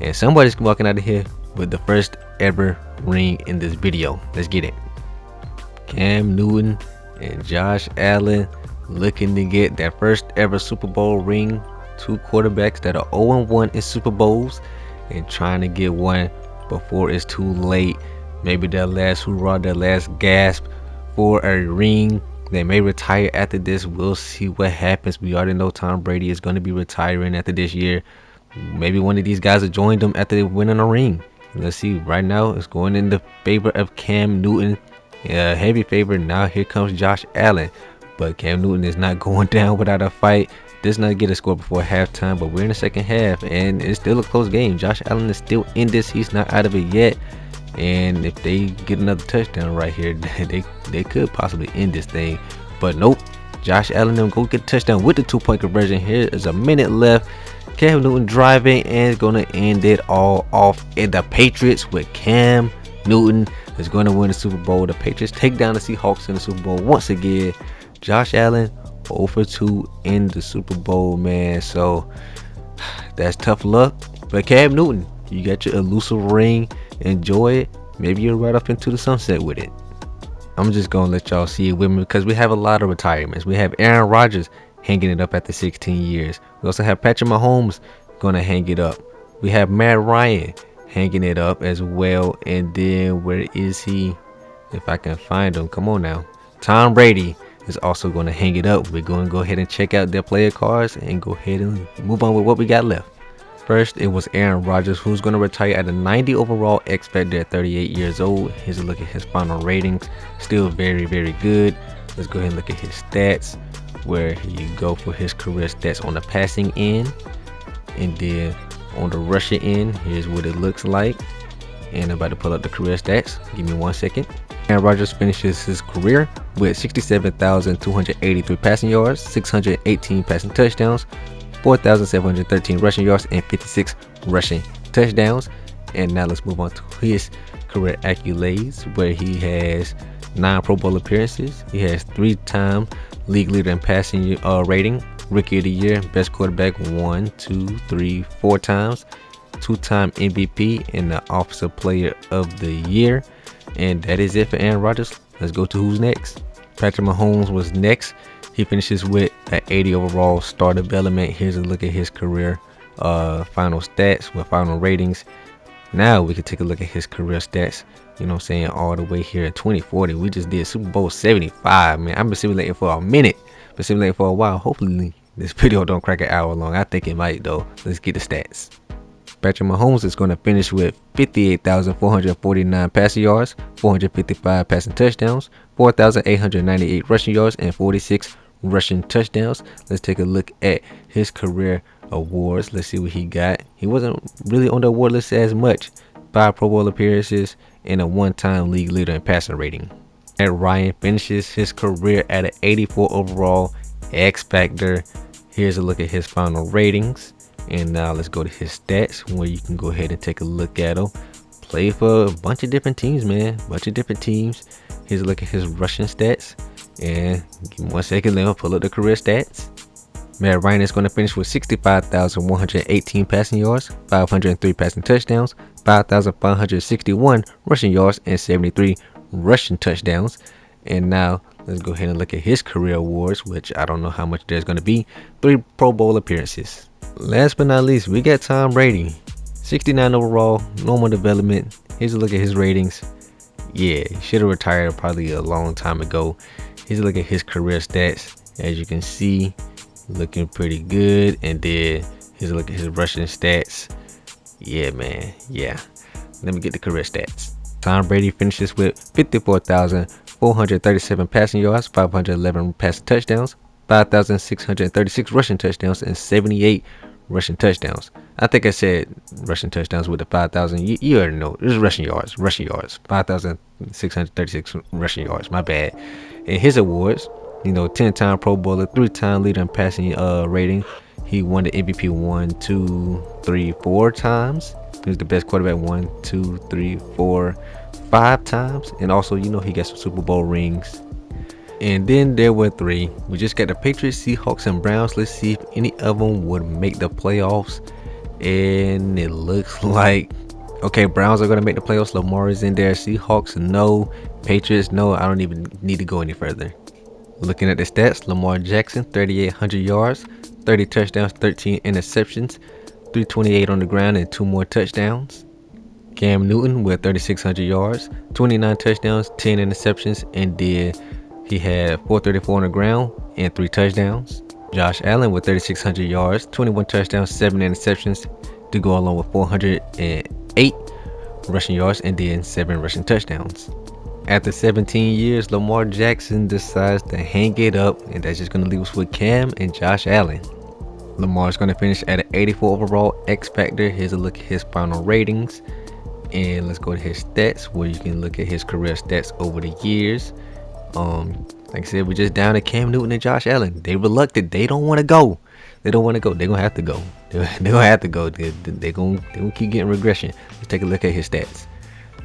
Speaker 1: and somebody's walking out of here with the first ever ring in this video. Let's get it. Cam Newton and Josh Allen looking to get that first ever Super Bowl ring. 2 quarterbacks that are 0-1 in Super Bowls and trying to get one before it's too late. Maybe their last hoorah, their last gasp for a ring. They may retire after this. We'll see what happens. We already know Tom Brady is going to be retiring after this year. Maybe one of these guys will join them after they winning a ring. Let's see. Right now, it's going in the favor of Cam Newton. Heavy favor. Now here comes Josh Allen. But Cam Newton is not going down without a fight. does not get a score before halftime, but we're in the second half and it's still a close game. Josh Allen is still in this. He's not out of it yet. And if they get another touchdown right here, they could possibly end this thing. But nope. Josh Allen them go get a touchdown with the 2-point conversion. Here is a minute left. Cam Newton driving and is going to end it all off. And the Patriots with Cam Newton is going to win the Super Bowl. The Patriots take down the Seahawks in the Super Bowl once again. Josh Allen 0 for 2 in the Super Bowl, man. So that's tough luck. But Cam Newton, you got your elusive ring. Enjoy it. Maybe you're right up into the sunset with it. I'm just going to let y'all see it with me because we have a lot of retirements. We have Aaron Rodgers hanging it up after 16 years. We also have Patrick Mahomes going to hang it up. We have Matt Ryan hanging it up as well. And then where is he? If I can find him. Come on now. Tom Brady is also going to hang it up. We're going to go ahead and check out their player cards and go ahead and move on with what we got left. First, it was Aaron Rodgers, who's going to retire at a 90 overall X Factor at 38 years old. Here's a look at his final ratings. Still very, very good. Let's go ahead and look at his stats, where you go for his career stats on the passing end. And then on the rushing end, here's what it looks like. And I'm about to pull up the career stats. Give me 1 second. Aaron Rodgers finishes his career with 67,283 passing yards, 618 passing touchdowns, 4,713 rushing yards, and 56 rushing touchdowns. And now let's move on to his career accolades, where he has 9 Pro Bowl appearances. He has 3-time league leader in passing rating, rookie of the year, best quarterback 1, 2, 3, 4 times, 2-time MVP, and the offensive player of the year. And that is it for Aaron Rodgers. Let's go to who's next. Patrick Mahomes was next. He finishes with an 80 overall star development. Here's a look at his career final stats with final ratings. Now we can take a look at his career stats. You know what I'm saying? All the way here in 2040. We just did Super Bowl 75, man. I've been simulating for a minute. Been simulating for a while. Hopefully this video don't crack an hour long. I think it might though. Let's get the stats. Patrick Mahomes is going to finish with 58,449 passing yards, 455 passing touchdowns, 4,898 rushing yards, and 46 rushing touchdowns. Let's take a look at his career awards. Let's see what he got. He wasn't really on the award list as much. 5 Pro Bowl appearances and a 1-time league leader in passing rating. Matt Ryan finishes his career at an 84 overall X Factor. Here's a look at his final ratings. And now let's go to his stats, where you can go ahead and take a look at him. Played for a bunch of different teams, man. Bunch of different teams. Here's a look at his rushing stats. And give me 1 second, let me pull up the career stats. Matt Ryan is going to finish with 65,118 passing yards, 503 passing touchdowns, 5,561 rushing yards, and 73 rushing touchdowns. And now let's go ahead and look at his career awards, which I don't know how much there's going to be. 3 Pro Bowl appearances. Last but not least, we got Tom Brady. 69 overall, normal development. Here's a look at his ratings. Yeah, he should have retired probably a long time ago. Here's a look at his career stats. As you can see, looking pretty good. And then here's a look at his rushing stats. Yeah, man. Yeah. Let me get the career stats. Tom Brady finishes with 54,437 passing yards, 511 passing touchdowns, 5,636 rushing touchdowns, and 78 rushing touchdowns. I think I said rushing touchdowns with the 5,000. You already know. This is rushing yards. 5,636 rushing yards. My bad. And his awards, 10-time Pro Bowler, 3-time leader in passing rating. He won the MVP 1, 2, 3, 4 times. He was the best quarterback 1, 2, 3, 4, 5 times. And also, he got some Super Bowl rings. And then there were 3. We just got the Patriots, Seahawks, and Browns. Let's see if any of them would make the playoffs. And it looks like, okay, Browns are going to make the playoffs. Lamar is in there. Seahawks, no. Patriots, no. I don't even need to go any further. Looking at the stats, Lamar Jackson, 3,800 yards, 30 touchdowns, 13 interceptions, 328 on the ground, and 2 more touchdowns. Cam Newton with 3,600 yards, 29 touchdowns, 10 interceptions, and then he had 434 on the ground and 3 touchdowns. Josh Allen with 3,600 yards, 21 touchdowns, 7 interceptions to go along with 408 rushing yards and then 7 rushing touchdowns. After 17 years, Lamar Jackson decides to hang it up, and that's just going to leave us with Cam and Josh Allen. Lamar's going to finish at an 84 overall X Factor. Here's a look at his final ratings. And let's go to his stats, where you can look at his career stats over the years. Like I said, we're just down to Cam Newton and Josh Allen. They reluctant. They don't want to go. They don't want to go. They're going to have to go. They're going to have to go. They're going to keep getting regression. Let's take a look at his stats.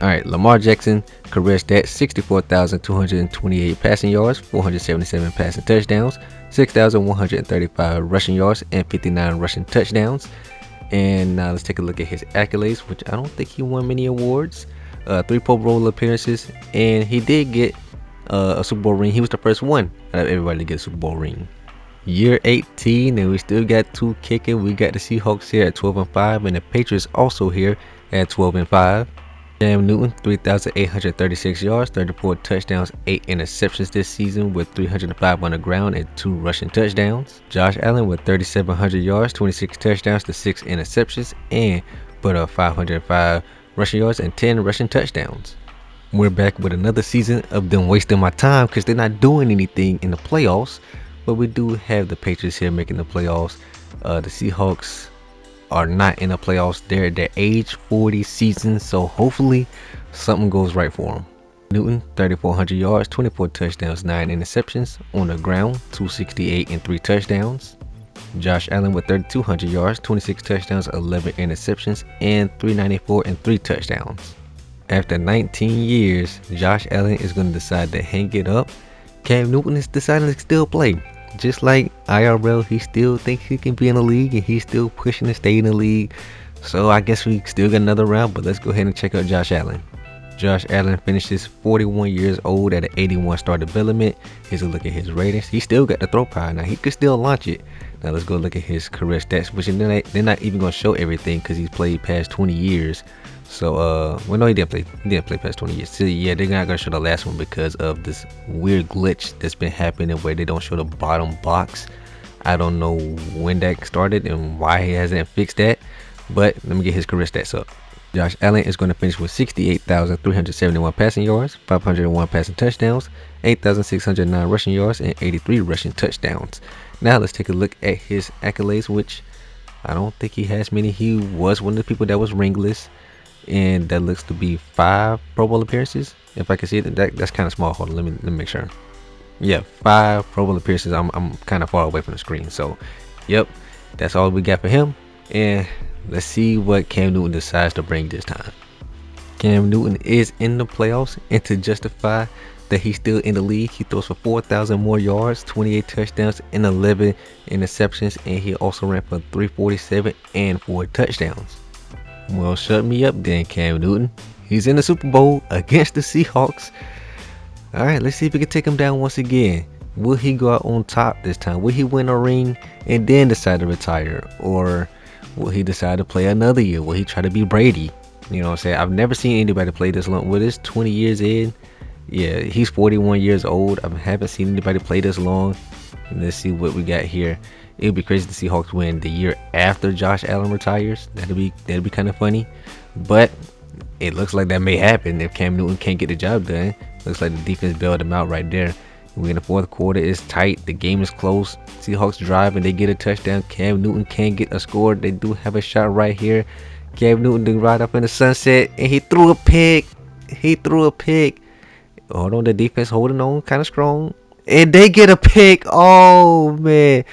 Speaker 1: All right, Lamar Jackson, career stats: 64,228 passing yards, 477 passing touchdowns, 6,135 rushing yards, and 59 rushing touchdowns. And now let's take a look at his accolades, which I don't think he won many awards. 3 Pro Bowl appearances, and he did get a Super Bowl ring. He was the first one out of everybody to get a Super Bowl ring. Year 18, and we still got 2 kicking. We got the Seahawks here at 12-5, and the Patriots also here at 12-5. Cam Newton, 3,836 yards, 34 touchdowns, 8 interceptions this season with 305 on the ground and 2 rushing touchdowns. Josh Allen with 3,700 yards, 26 touchdowns to 6 interceptions, and put up 505 rushing yards and 10 rushing touchdowns. We're back with another season of them wasting my time because they're not doing anything in the playoffs. But we do have the Patriots here making the playoffs. The Seahawks are not in the playoffs. They're at their age 40 season, so hopefully something goes right for them. Newton, 3,400 yards, 24 touchdowns, 9 interceptions on the ground, 268 and 3 touchdowns. Josh Allen with 3,200 yards, 26 touchdowns, 11 interceptions, and 394 and 3 touchdowns. After 19 years, Josh Allen is going to decide to hang it up. Cam Newton is deciding to still play. Just like IRL, he still thinks he can be in the league, and he's still pushing to stay in the league. So I guess we still got another round, but let's go ahead and check out Josh Allen. Josh Allen finishes 41 years old at an 81 star development. Here's a look at his ratings. He still got the throw power. Now he could still launch it. Now let's go look at his career stats, which they're not even going to show everything because he's played past 20 years. So well, no, he didn't play past 20 years. So yeah, they're not gonna show the last one because of this weird glitch that's been happening where they don't show the bottom box. I don't know when that started and why he hasn't fixed that, but let me get his career stats up. Josh Allen is going to finish with 68,371 passing yards, 501 passing touchdowns, 8,609 rushing yards, and 83 rushing touchdowns. Now let's take a look at his accolades, which I don't think he has many. He was one of the people that was ringless, and that looks to be 5 Pro Bowl appearances. If I can see it, that's kind of small. Hold on, let me make sure. Yeah, 5 Pro Bowl appearances. I'm kind of far away from the screen, so yep, that's all we got for him. And let's see what Cam Newton decides to bring this time. Cam Newton is in the playoffs, and to justify that he's still in the league, he throws for 4,000 more yards, 28 touchdowns, and 11 interceptions, and he also ran for 347 and 4 touchdowns. Well, shut me up then, Cam Newton. He's in the Super Bowl against the Seahawks. Alright, let's see if we can take him down once again. Will he go out on top this time? Will he win a ring and then decide to retire? Or will he decide to play another year? Will he try to be Brady? You know what I'm saying? I've never seen anybody play this long. With this 20 years in, yeah, he's 41 years old. I haven't seen anybody play this long. Let's see what we got here. It would be crazy to see Seahawks win the year after Josh Allen retires. That'd be kind of funny, but it looks like that may happen if Cam Newton can't get the job done. Looks like the defense bailed him out right there. We're in the fourth quarter. It's tight. The game is close. Seahawks drive and they get a touchdown. Cam Newton can't get a score. They do have a shot right here. Cam Newton did right up in the sunset, and he threw a pick. Hold on, the defense holding on kind of strong, and they get a pick. Oh man.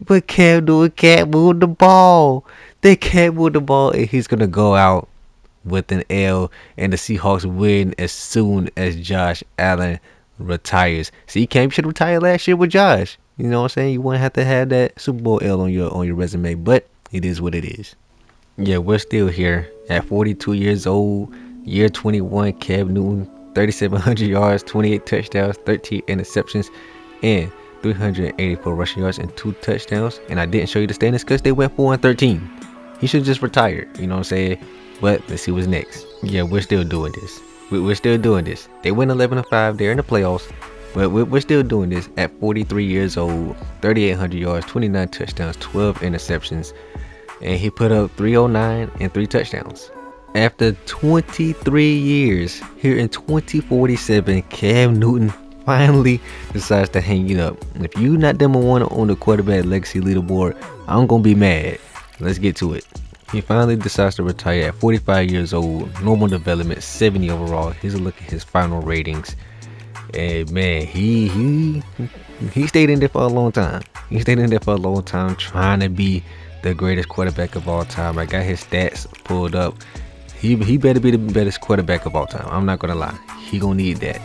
Speaker 1: But Cam Newton can't move the ball. They can't move the ball, and he's going to go out with an L, and the Seahawks win as soon as Josh Allen retires. See, Cam should retire last year with Josh. You know what I'm saying? You wouldn't have to have that Super Bowl L on your resume, but it is what it is. Yeah, we're still here at 42 years old, year 21, Cam Newton, 3,700 yards, 28 touchdowns, 13 interceptions, and 384 rushing yards and 2 touchdowns. And I didn't show you the standings because they went 4-13. He should just retire, you know what I'm saying? But let's see what's next. Yeah, we're still doing this. We're still doing this. They went 11-5. They're in the playoffs, but we're still doing this at 43 years old, 3,800 yards, 29 touchdowns, 12 interceptions, and he put up 309 and 3 touchdowns. After 23 years, here in 2047, Cam Newton finally decides to hang it up. If you not number one on the quarterback legacy leaderboard, I'm gonna be mad. Let's get to it. He finally decides to retire at 45 years old, normal development, 70 overall. Here's a look at his final ratings. And man, he stayed in there for a long time. He stayed in there for a long time trying to be the greatest quarterback of all time. I got his stats pulled up. He better be the best quarterback of all time. I'm not gonna lie. He gonna need that.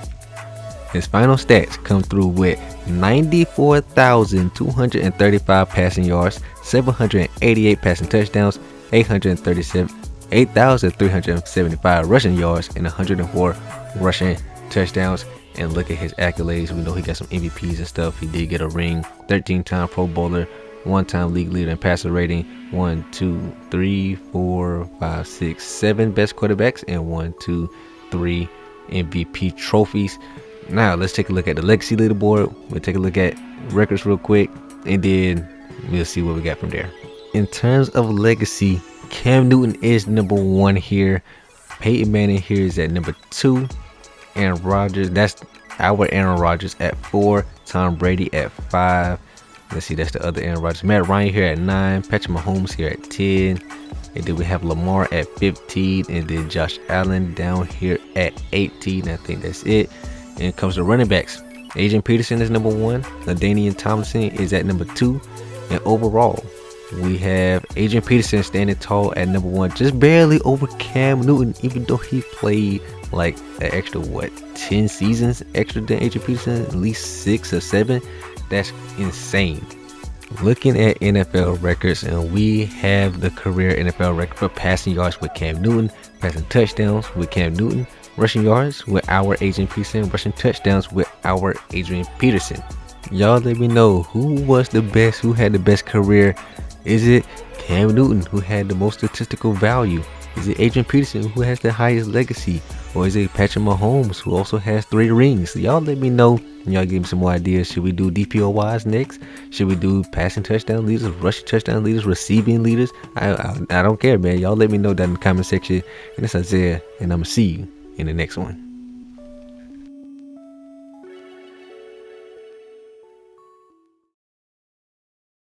Speaker 1: His final stats come through with 94,235 passing yards, 788 passing touchdowns, 8,375 rushing yards, and 104 rushing touchdowns. And look at his accolades. We know he got some MVPs and stuff. He did get a ring, 13-time Pro Bowler, 1-time league leader in passer rating, 1, 2, 3, 4, 5, 6, 7 best quarterbacks, and 1, 2, 3 MVP trophies. Now let's take a look at the legacy leaderboard. We'll take a look at records real quick, and then we'll see what we got from there. In terms of legacy, Cam Newton is number 1 here. Peyton Manning here is at number 2. Aaron Rodgers, that's our Aaron Rodgers at 4. Tom Brady at 5. Let's see, that's the other Aaron Rodgers. Matt Ryan here at 9. Patrick Mahomes here at 10. And then we have Lamar at 15. And then Josh Allen down here at 18. I think that's it. And it comes to running backs. Adrian Peterson is number 1. LaDainian Tomlinson is at number 2. And overall, we have Adrian Peterson standing tall at number 1, just barely over Cam Newton, even though he played like an extra 10 seasons extra than Adrian Peterson, at least 6 or 7. That's insane. Looking at NFL records, and we have the career NFL record for passing yards with Cam Newton, passing touchdowns with Cam Newton, rushing yards with our Adrian Peterson, rushing touchdowns with our Adrian Peterson. Y'all let me know who was the best, who had the best career. Is it Cam Newton, who had the most statistical value? Is it Adrian Peterson, who has the highest legacy? Or is it Patrick Mahomes, who also has 3 rings? Y'all let me know. Y'all give me some more ideas. Should we do DPOYs next? Should we do passing touchdown leaders, rushing touchdown leaders, receiving leaders? I don't care, man. Y'all let me know that in the comment section. And it's Izayah, and I'm going to see you in the next one.